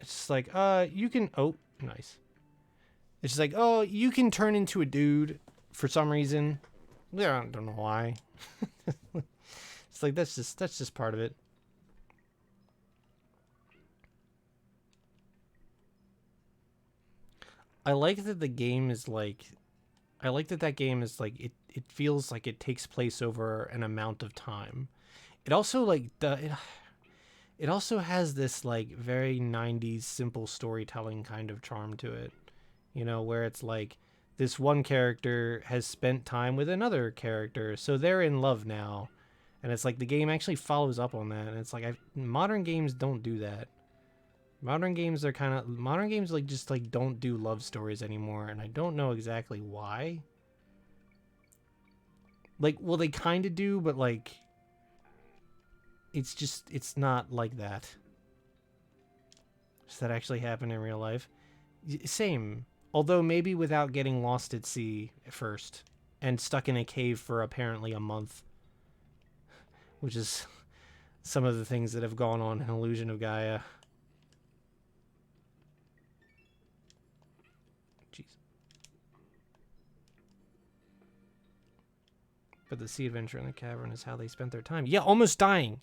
It's just like, you can, oh, nice. It's just like, oh, you can turn into a dude for some reason. Yeah, I don't know why. It's like, that's just part of it. I like that the game is like, I like that that game is like, it feels like it takes place over an amount of time. It also like, it also has this like very 90s simple storytelling kind of charm to it. You know, where it's like this one character has spent time with another character, so they're in love now. And it's like the game actually follows up on that. And it's like modern games don't do that. Modern games like just like don't do love stories anymore, and I don't know exactly why. Like, well, they kind of do, but like it's not like that. Does that actually happen in real life? Same. Although maybe without getting lost at sea first and stuck in a cave for apparently a month, which is some of the things that have gone on in Illusion of Gaia. Jeez. But the sea adventure in the cavern is how they spent their time. Yeah, almost dying.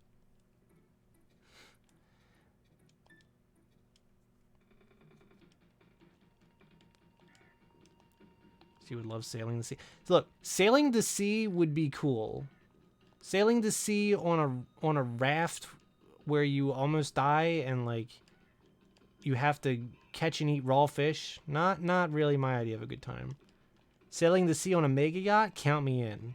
She would love sailing the sea. So look, sailing the sea would be cool. Sailing the sea on a raft where you almost die and like you have to catch and eat raw fish. Not really my idea of a good time. Sailing the sea on a mega yacht, count me in.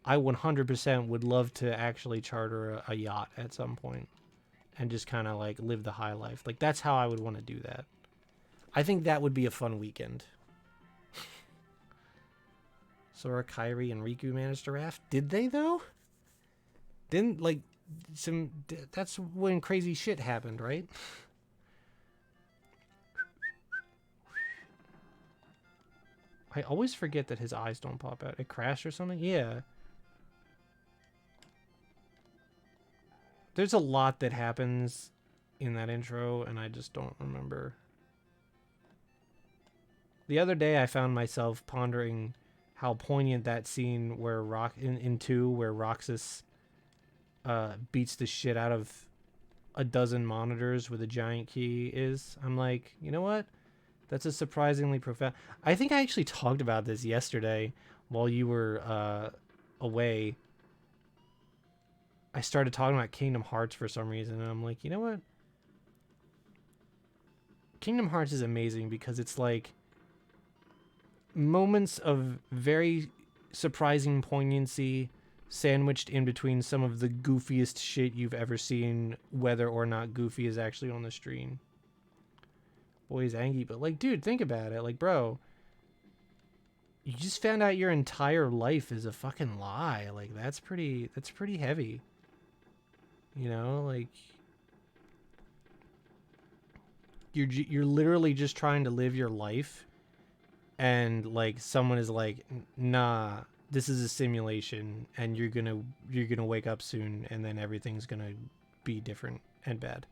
I 100% would love to actually charter a yacht at some point and just kind of like live the high life. Like that's how I would want to do that. I think that would be a fun weekend. Sora, Kairi, and Riku managed to raft. Did they though? Didn't like that's when crazy shit happened, right? I always forget that his eyes don't pop out. It crashed or something? Yeah. There's a lot that happens in that intro, and I just don't remember. The other day, I found myself pondering how poignant that scene where in 2, where Roxas beats the shit out of a dozen monitors with a giant key is. I'm like, you know what? That's a surprisingly profound. I think I actually talked about this yesterday while you were away. I started talking about Kingdom Hearts for some reason, and I'm like, you know what? Kingdom Hearts is amazing because it's like moments of very surprising poignancy sandwiched in between some of the goofiest shit you've ever seen, whether or not Goofy is actually on the screen. Boy, he's angry, but like, dude, think about it. Like, bro, you just found out your entire life is a fucking lie. Like, that's pretty heavy. You know, like you're literally just trying to live your life, and like someone is like, nah, this is a simulation, and you're gonna wake up soon, and then everything's gonna be different and bad.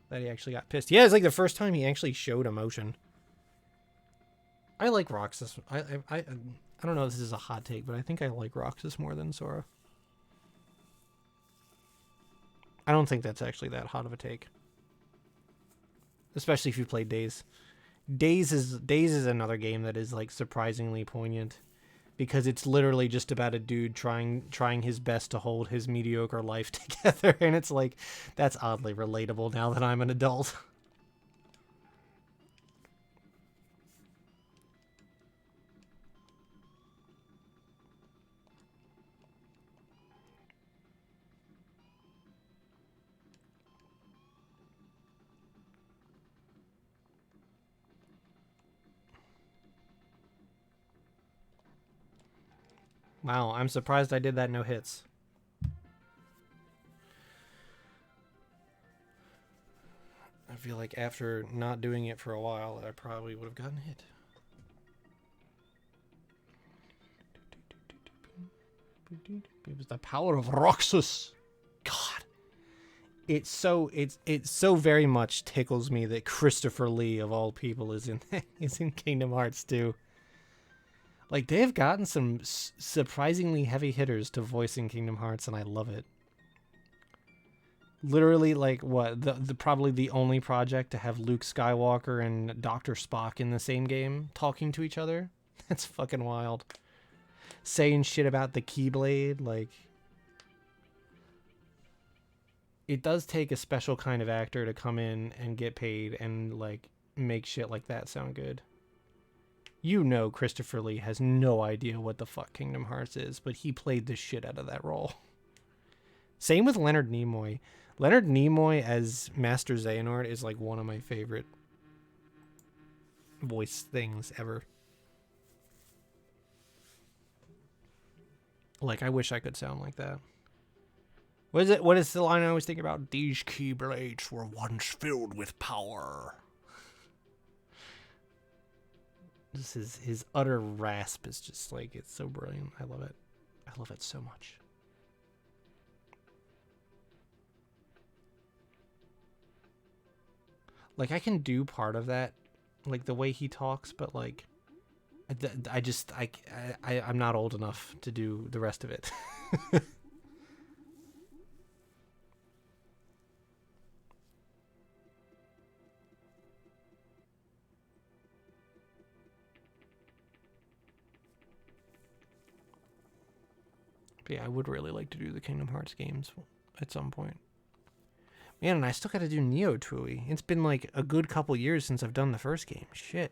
That he actually got pissed. Yeah, it's like the first time he actually showed emotion. I like Roxas. I don't know if this is a hot take, but I think I like Roxas more than Sora. I don't think that's actually that hot of a take. Especially if you play Days. Days is another game that is like surprisingly poignant because it's literally just about a dude trying his best to hold his mediocre life together, and it's like that's oddly relatable now that I'm an adult. Wow, I'm surprised I did that no hits. I feel like after not doing it for a while, I probably would have gotten hit. It was the power of Roxas. God. It's so very much tickles me that Christopher Lee of all people is in is in Kingdom Hearts 2. Like, they have gotten some surprisingly heavy hitters to voice in Kingdom Hearts, and I love it. Literally, like, what, the probably the only project to have Luke Skywalker and Dr. Spock in the same game talking to each other. That's fucking wild. Saying shit about the Keyblade, like, it does take a special kind of actor to come in and get paid and, like, make shit like that sound good. You know Christopher Lee has no idea what the fuck Kingdom Hearts is, but he played the shit out of that role. Same with Leonard Nimoy. Leonard Nimoy as Master Xehanort is like one of my favorite voice things ever. Like, I wish I could sound like that. What is it? What is the line I always think about? These keyblades were once filled with power. This is his utter rasp is just like, it's so brilliant. I love it. I love it so much. Like, I can do part of that, like the way he talks, but like, I'm not old enough to do the rest of it. But yeah, I would really like to do the Kingdom Hearts games at some point. Man, and I still got to do Neo Tooie. It's been like a good couple years since I've done the first game. Shit.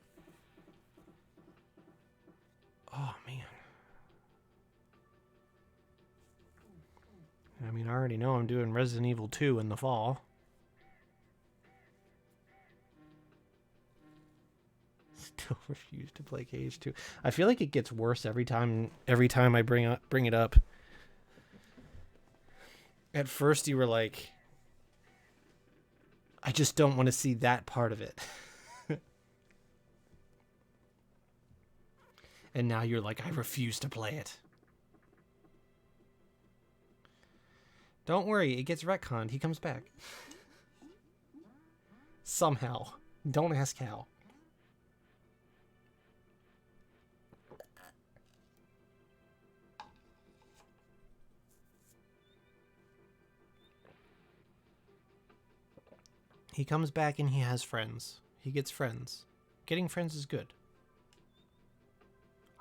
Oh, man. I mean, I already know I'm doing Resident Evil 2 in the fall. Still refuse to play KH2. I feel like it gets worse every time I bring it up. At first you were like, I just don't want to see that part of it. And now you're like, I refuse to play it. Don't worry, it gets retconned. He comes back. Somehow. Don't ask how. He comes back and he has friends. He gets friends. Getting friends is good.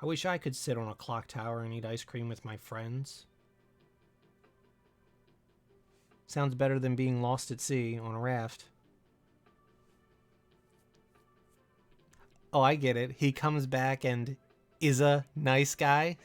I wish I could sit on a clock tower and eat ice cream with my friends. Sounds better than being lost at sea on a raft. Oh, I get it. He comes back and is a nice guy.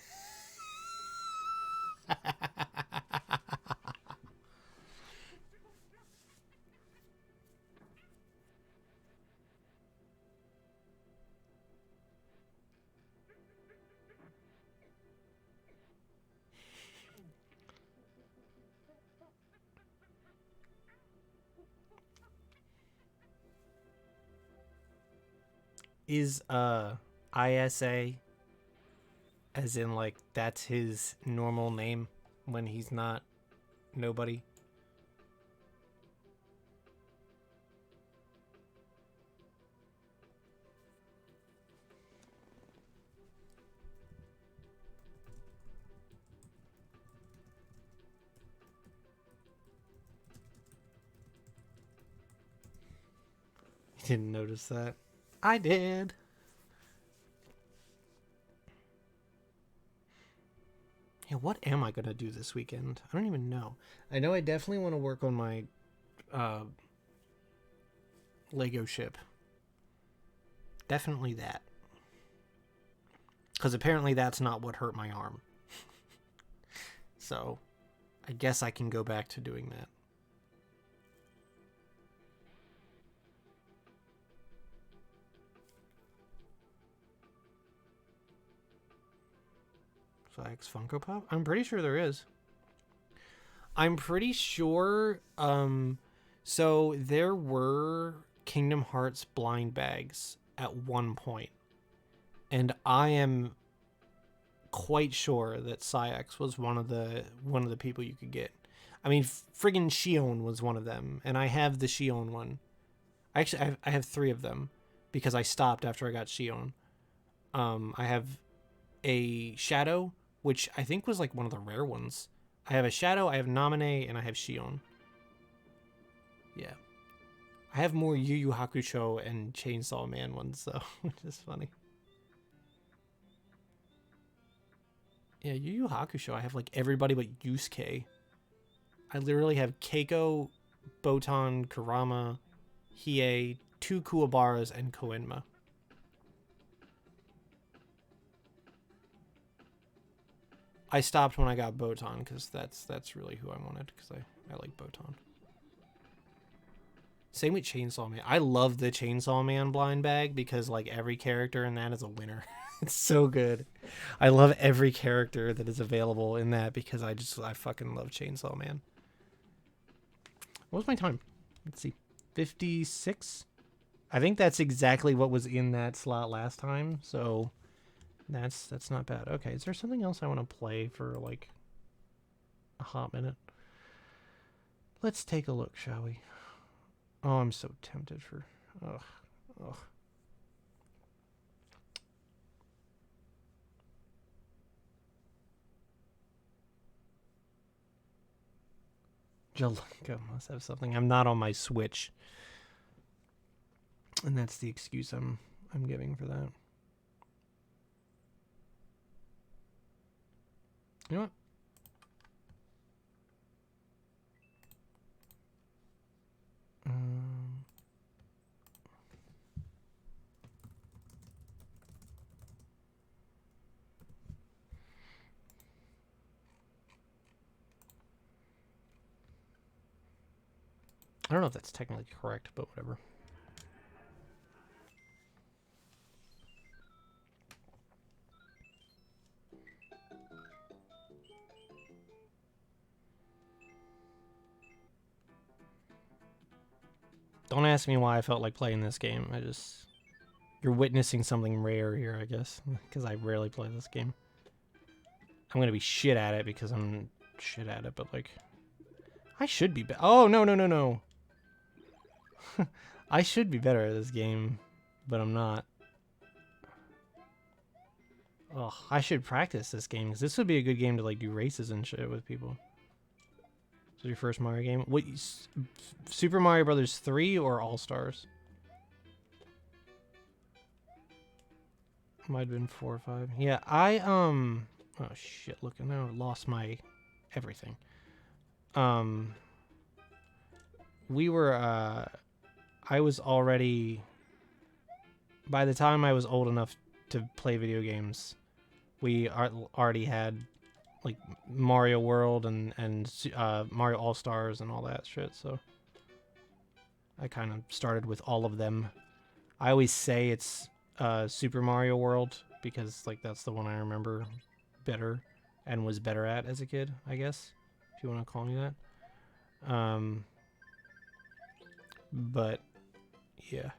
Is ISA, as in like that's his normal name when he's not nobody? You didn't notice that? I did. Yeah, what am I gonna do this weekend? I don't even know. I know I definitely want to work on my Lego ship. Definitely that. Because apparently that's not what hurt my arm. So, I guess I can go back to doing that. X Funko Pop? I'm pretty sure there is. I'm pretty sure, so there were Kingdom Hearts blind bags at one point. And I am quite sure that Psyx was one of the people you could get. I mean, friggin' Shion was one of them, and I have the Shion one. Actually, I have 3 of them because I stopped after I got Shion. I have a Shadow, which I think was like one of the rare ones. I have a Shadow, I have Naminé, and I have Shion. Yeah. I have more Yu Yu Hakusho and Chainsaw Man ones, though, which is funny. Yeah, Yu Yu Hakusho, I have like everybody but Yusuke. I literally have Keiko, Botan, Kurama, Hiei, 2 Kuwabaras, and Koenma. I stopped when I got Botan because that's really who I wanted because I like Botan. Same with Chainsaw Man. I love the Chainsaw Man blind bag because like every character in that is a winner. It's so good. I love every character that is available in that because I fucking love Chainsaw Man. What was my time? Let's see. 56? I think that's exactly what was in that slot last time, so that's not bad. Okay, is there something else I want to play for like a hot minute? Let's take a look, shall we? Oh, I'm so tempted for... Ugh. Jaluka must have something. I'm not on my Switch. And that's the excuse I'm giving for that. You know what? I don't know if that's technically correct, but whatever. Don't ask me why I felt like playing this game. You're witnessing something rare here, I guess, because I rarely play this game. I'm gonna be shit at it because I'm shit at it, but like, I should be. Oh no! I should be better at this game, but I'm not. Oh, I should practice this game because this would be a good game to like do races and shit with people. Is this your first Mario game? What? Super Mario Brothers 3 or All Stars? Might have been 4 or 5. Yeah, oh shit! Look, I now lost my everything. We were I was already, by the time I was old enough to play video games, we already had like Mario World and Mario All Stars and all that shit. So I kind of started with all of them. I always say it's Super Mario World because like that's the one I remember better and was better at as a kid, I guess, if you want to call me that. But yeah.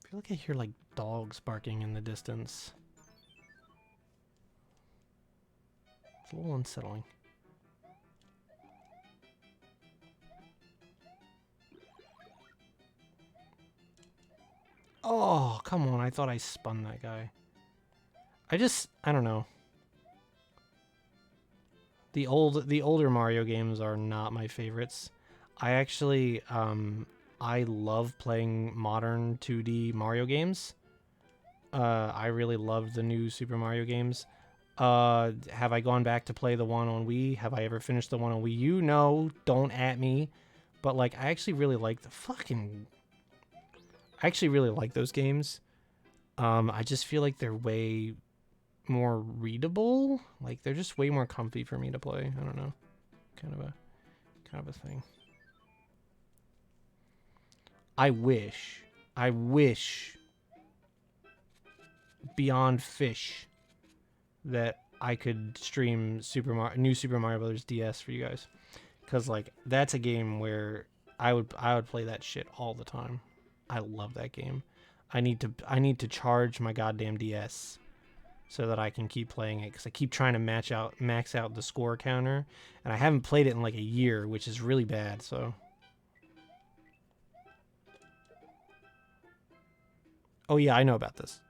I feel like I hear like dogs barking in the distance. It's a little unsettling. Oh, come on. I thought I spun that guy. I don't know. The older Mario games are not my favorites. I actually I love playing modern 2D Mario games. I really love the new Super Mario games. Have I gone back to play the one on Wii? Have I ever finished the one on Wii U? No, don't at me. But like I actually really like I actually really like those games. I just feel like they're way more readable. Like they're just way more comfy for me to play. I don't know. Kind of a thing. I wish Beyond Fish that I could stream new Super Mario Brothers DS for you guys, because like that's a game where I would play that shit all the time. I love that game. I need to charge my goddamn DS so that I can keep playing it, because I keep trying to max out the score counter, and I haven't played it in like a year, which is really bad. So, oh yeah, I know about this.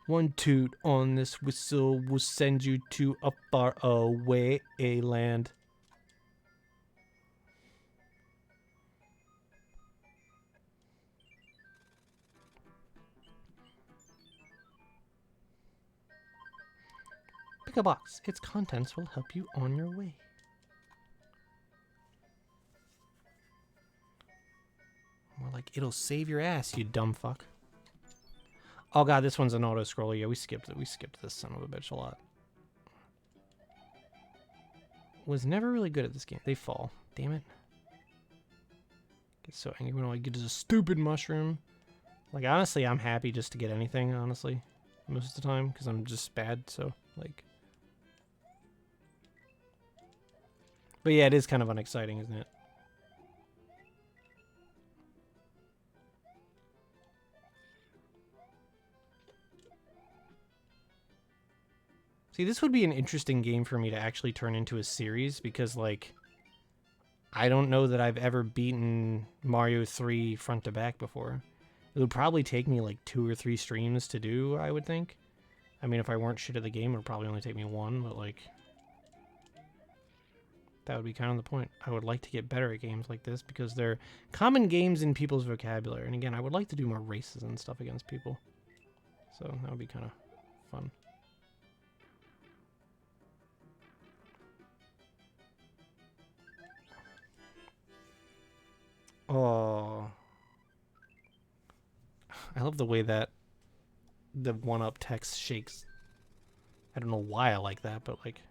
One toot on this whistle will send you to a far away land. Pick a box. Its contents will help you on your way. More like, it'll save your ass, you dumb fuck. Oh god, this one's an auto scroller. Yeah, we skipped it. We skipped this son of a bitch a lot. Was never really good at this game. They fall. Damn it. Get so angry when all I get is a stupid mushroom. Like, honestly, I'm happy just to get anything, honestly. Most of the time, because I'm just bad, so, like... But yeah, it is kind of unexciting, isn't it? See, this would be an interesting game for me to actually turn into a series, because, like, I don't know that I've ever beaten Mario 3 front to back before. It would probably take me, like, 2 or 3 streams to do, I would think. I mean, if I weren't shit at the game, it would probably only take me 1, but, like... That would be kind of the point. I would like to get better at games like this, because they're common games in people's vocabulary. And again, I would like to do more races and stuff against people. So, that would be kind of fun. Oh, I love the way that the 1-up text shakes. I don't know why I like that, but like,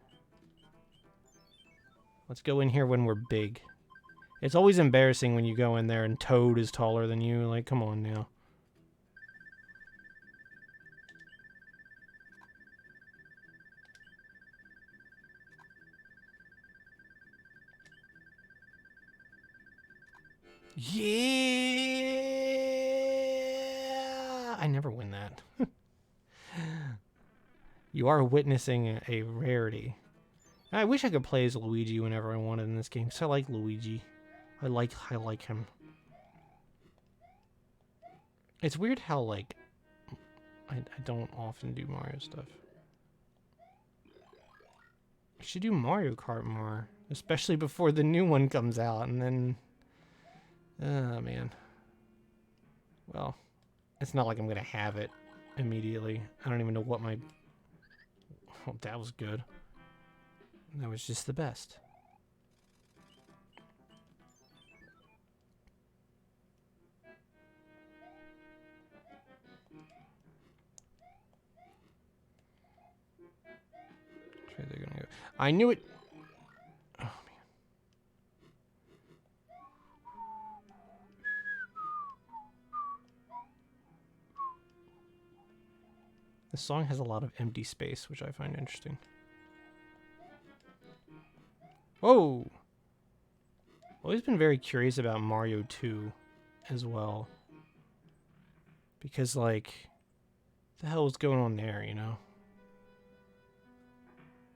let's go in here when we're big. It's always embarrassing when you go in there and Toad is taller than you. Like, come on now. Yeah! I never win that. You are witnessing a rarity. I wish I could play as Luigi whenever I wanted in this game, because I like Luigi. I like him. It's weird how, like, I don't often do Mario stuff. I should do Mario Kart more, especially before the new one comes out, and then... Oh, man. Well, it's not like I'm going to have it immediately. I don't even know what my... Oh, that was good. That was just the best. Where they're gonna go. I knew it. Oh man. This song has a lot of empty space, which I find interesting. Whoa! Always been very curious about Mario 2 as well. Because, like, what the hell was going on there, you know?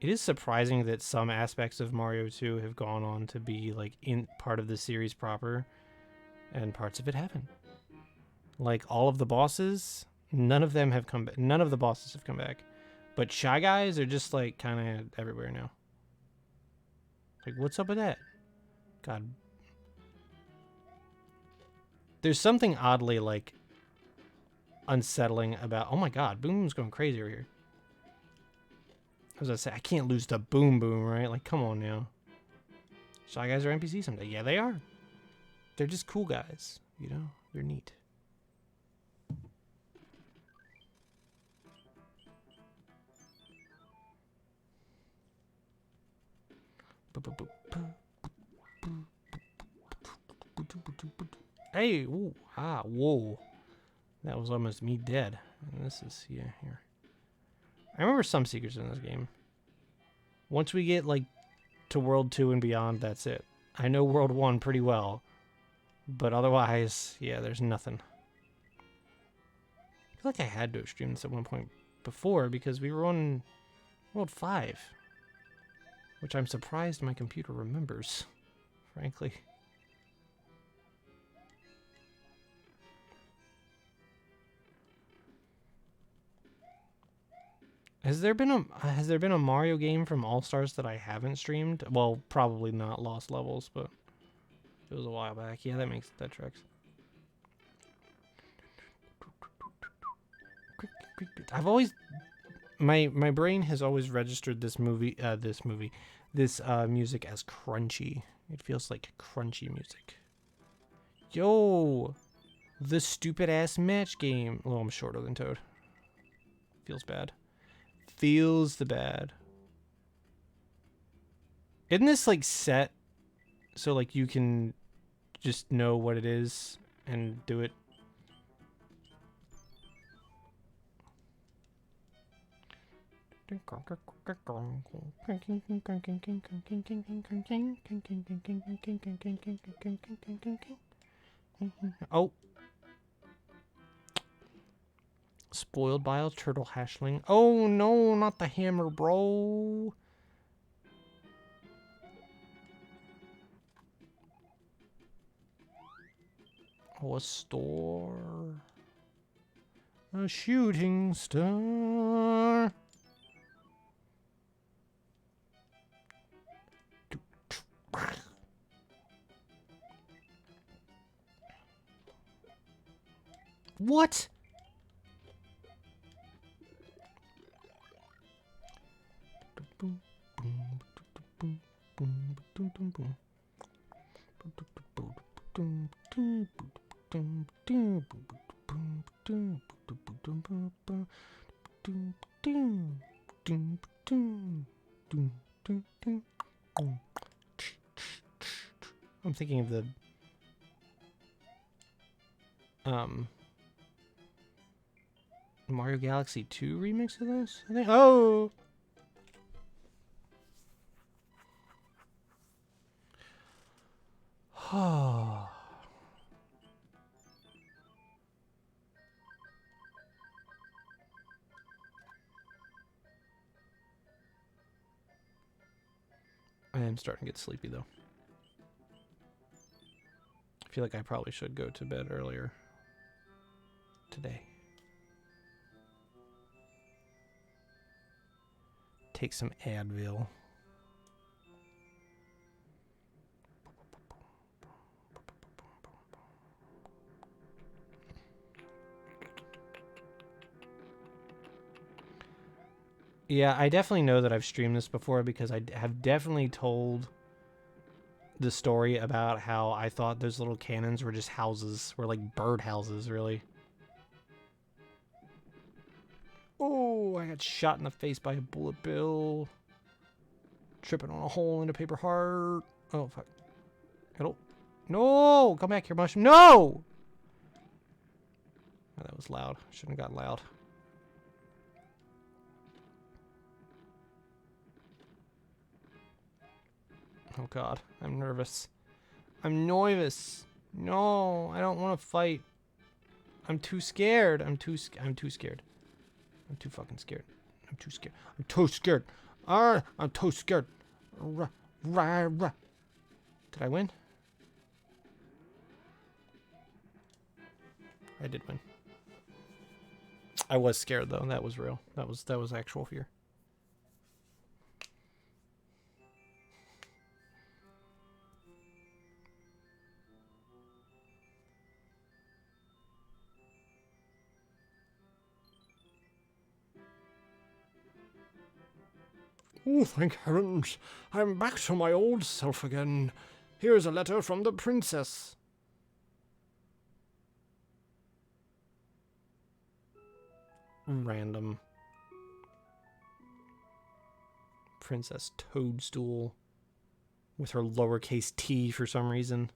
It is surprising that some aspects of Mario 2 have gone on to be, like, in part of the series proper, and parts of it haven't. Like, all of the bosses, none of them have come back. None of the bosses have come back. But Shy Guys are just, like, kind of everywhere now. Like, what's up with that? God. There's something oddly, like, unsettling about... Oh my god, Boom Boom's going crazy over here. I was gonna say, I can't lose to Boom Boom, right? Like, come on now. Shy Guys are NPCs someday. Yeah, they are. They're just cool guys, you know? They're neat. Hey, ooh, ah, whoa. That was almost me dead. And this is, yeah, here. I remember some secrets in this game. Once we get, like, to World 2 and beyond, that's it. I know World 1 pretty well. But otherwise, yeah, there's nothing. I feel like I had to have streamed this at one point before because we were on World 5. Which I'm surprised my computer remembers, frankly. Has there been a Mario game from All Stars that I haven't streamed? Well, probably not Lost Levels, but it was a while back. Yeah, that tracks. I've always my brain has always registered this music as crunchy. It feels like crunchy music. Yo, the stupid ass match game. Oh, I'm shorter than Toad. Feels bad. Feels the bad. Isn't this like set so like you can just know what it is and do it? Oh. Spoiled by a turtle hashling. Oh no, not the hammer, bro. Oh, a store. A shooting star. What? I'm thinking of the Mario Galaxy 2 remix of this, I think. Oh! I am starting to get sleepy, though. I feel like I probably should go to bed earlier today. Take some Advil. Yeah, I definitely know that I've streamed this before because I have definitely told the story about how I thought those little cannons were just houses, were like bird houses, really. Oh, I got shot in the face by a bullet bill. Tripping on a hole in a paper heart. Oh, fuck. Hello? No! Come back here, mushroom. No! Oh, that was loud. Shouldn't have got loud. Oh god, I'm nervous. I'm nervous. No, I don't want to fight. I'm too scared. I'm too scared. I'm too fucking scared. I'm too scared. I'm too scared. I'm too scared. Did I win? I did win. I was scared though. That was real. That was actual fear. Oh, thank heavens. I'm back to my old self again. Here's a letter from the princess. Random. Princess Toadstool. With her lowercase t for some reason.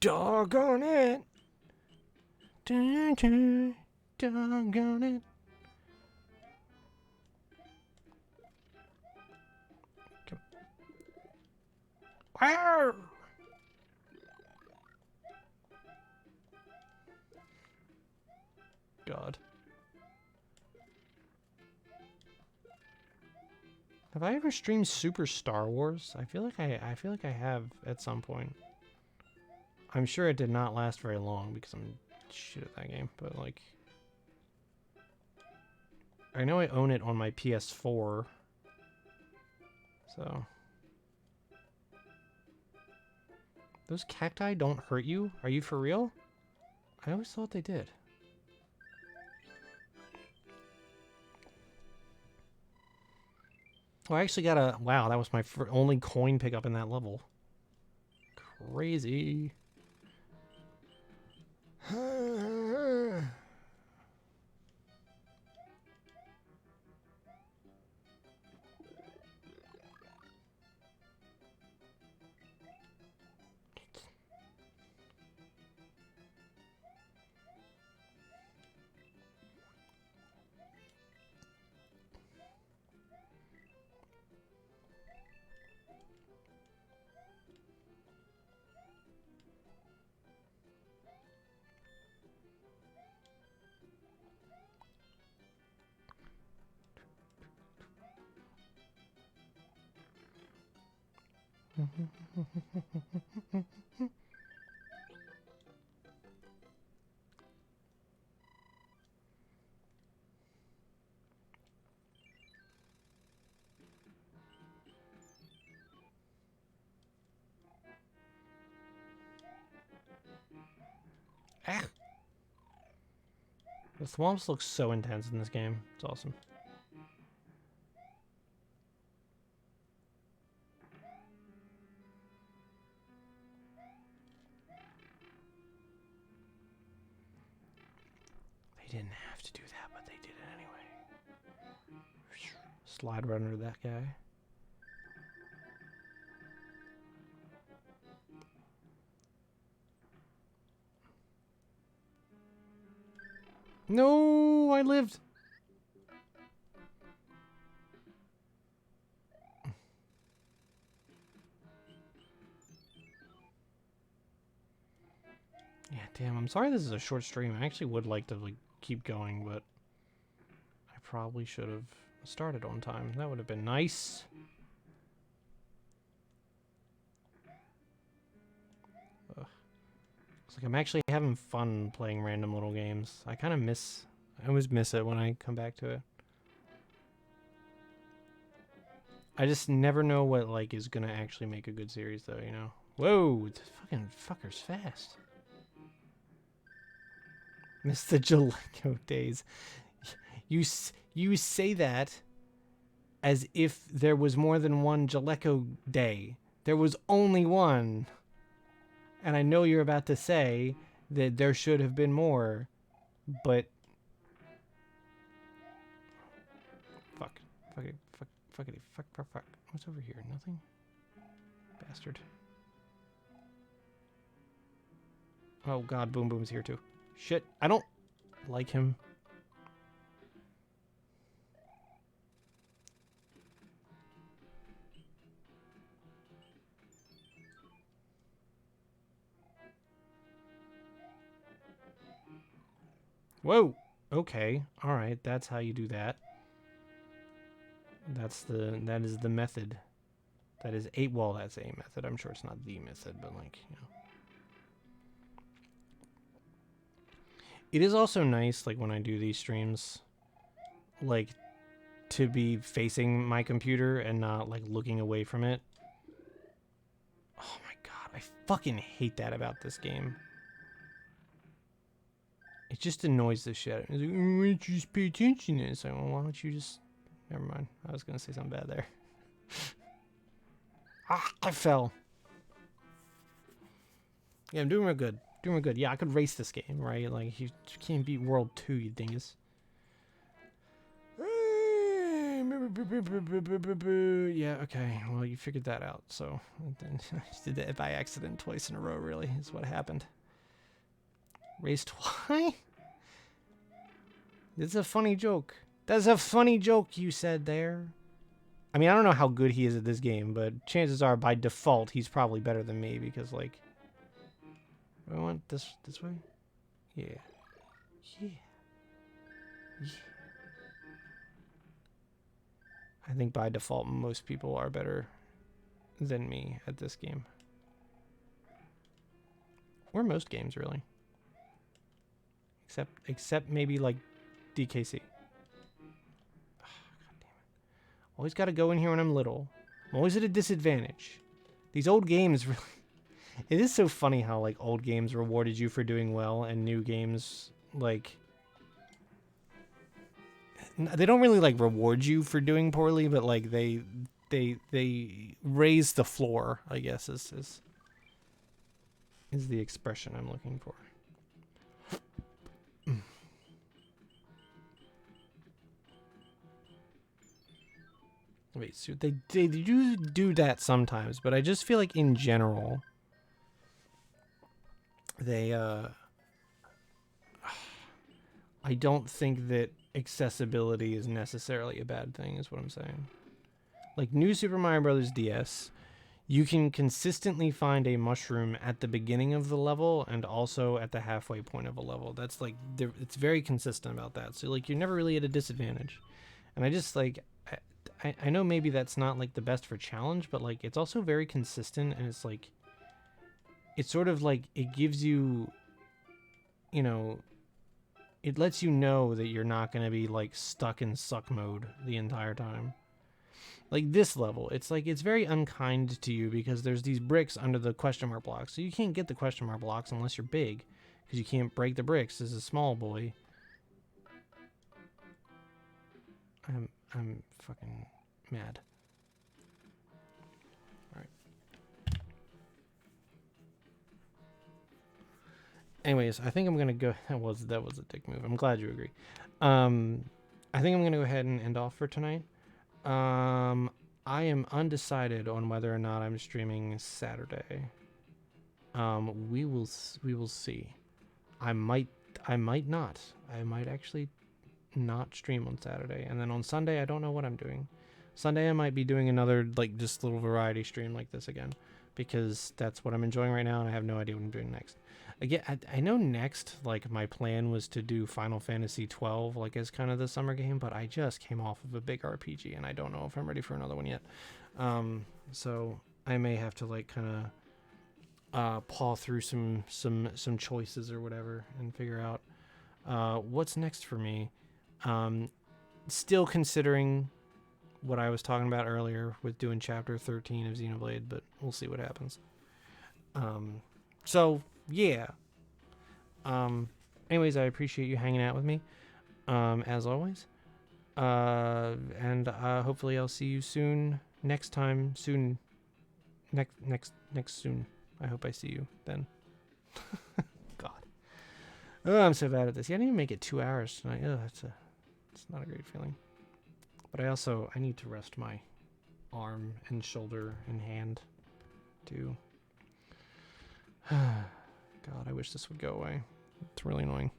Doggone it. Doggone it. Wow. God. Have I ever streamed Super Star Wars? I feel like I have at some point. I'm sure it did not last very long because I'm shit at that game, but like I know I own it on my PS4. So those cacti don't hurt you? Are you for real? I always thought they did. Oh, I actually got a... Wow, that was my only coin pickup in that level. Crazy. Ah. The swamps look so intense in this game. It's awesome. They didn't have to do that, but they did it anyway. Slide right under that guy. No, I lived. Yeah, damn. I'm sorry this is a short stream. I actually would like to like keep going, but I probably should have started on time. That would have been nice. Ugh. It's like I'm actually having fun playing random little games. I kind of miss... I always miss it when I come back to it. I just never know what like is gonna actually make a good series, though. You know. Whoa, this fucking fucker's fast. Miss the Jaleco days. You say that as if there was more than one Jaleco day. There was only one. And I know you're about to say that there should have been more, but fuck. Fuck it. Fuck. What's over here? Nothing? Bastard. Oh god, Boom Boom's here too. Shit, I don't like him. Whoa! Okay, alright, that's how you do that. That is the method. That is well, that's a method. I'm sure it's not the method, but like, you know. It is also nice, like, when I do these streams, like, to be facing my computer and not, like, looking away from it. Oh my god, I fucking hate that about this game. It just annoys the shit. It's like, why don't you just pay attention? And it's like, well, why don't you just... Never mind. I was gonna say something bad there. Ah, I fell. Yeah, I'm doing real good. Doing real good. Yeah, I could race this game, right? Like, you can't beat World 2, you dingus. Yeah, okay. Well, you figured that out. So I did that by accident twice in a row, really, is what happened. Race twice? It's a funny joke. That's a funny joke you said there. I mean, I don't know how good he is at this game, but chances are, by default, he's probably better than me because, like... Do I want this way? Yeah. Yeah. Yeah. I think by default, most people are better than me at this game. Or most games, really. Except maybe, like, DKC. Oh, God damn it. Always got to go in here when I'm little. I'm always at a disadvantage. These old games really... It is so funny how, like, old games rewarded you for doing well and new games, like... They don't really, like, reward you for doing poorly, but, like, they raise the floor, I guess, is the expression I'm looking for. Wait, so they do that sometimes, but I just feel like in general, they, I don't think that accessibility is necessarily a bad thing, is what I'm saying. Like, New Super Mario Bros. DS, you can consistently find a mushroom at the beginning of the level and also at the halfway point of a level. That's, like, it's very consistent about that. So, like, you're never really at a disadvantage. And I just, like, I know maybe that's not, like, the best for challenge, but, like, it's also very consistent, and it's, like, it's sort of, like, it gives you, you know, it lets you know that you're not going to be, like, stuck in suck mode the entire time. Like, this level, it's, like, it's very unkind to you because there's these bricks under the question mark blocks, so you can't get the question mark blocks unless you're big, because you can't break the bricks as a small boy. I'm fucking mad. Alright. Anyways, I think I'm gonna go... That was a dick move. I'm glad you agree. I think I'm gonna go ahead and end off for tonight. I am undecided on whether or not I'm streaming Saturday. We will see. I might not. I might actually not stream on Saturday, and then on Sunday I don't know what I'm doing. Sunday I might be doing another, like, just little variety stream like this again, because that's what I'm enjoying right now, and I have no idea what I'm doing next. Again, I know next, like, my plan was to do Final Fantasy 12, like, as kind of the summer game, but I just came off of a big RPG, and I don't know if I'm ready for another one yet. So I may have to, like, kind of paw through some choices or whatever and figure out what's next for me. Still considering what I was talking about earlier with doing chapter 13 of Xenoblade, but we'll see what happens. So yeah. Anyways, I appreciate you hanging out with me, as always. And hopefully I'll see you soon. Next time, soon. Next soon. I hope I see you then. God. Oh, I'm so bad at this. Yeah, I didn't even make it 2 hours tonight. Oh, it's not a great feeling. But I need to rest my arm and shoulder and hand too. God, I wish this would go away. It's really annoying.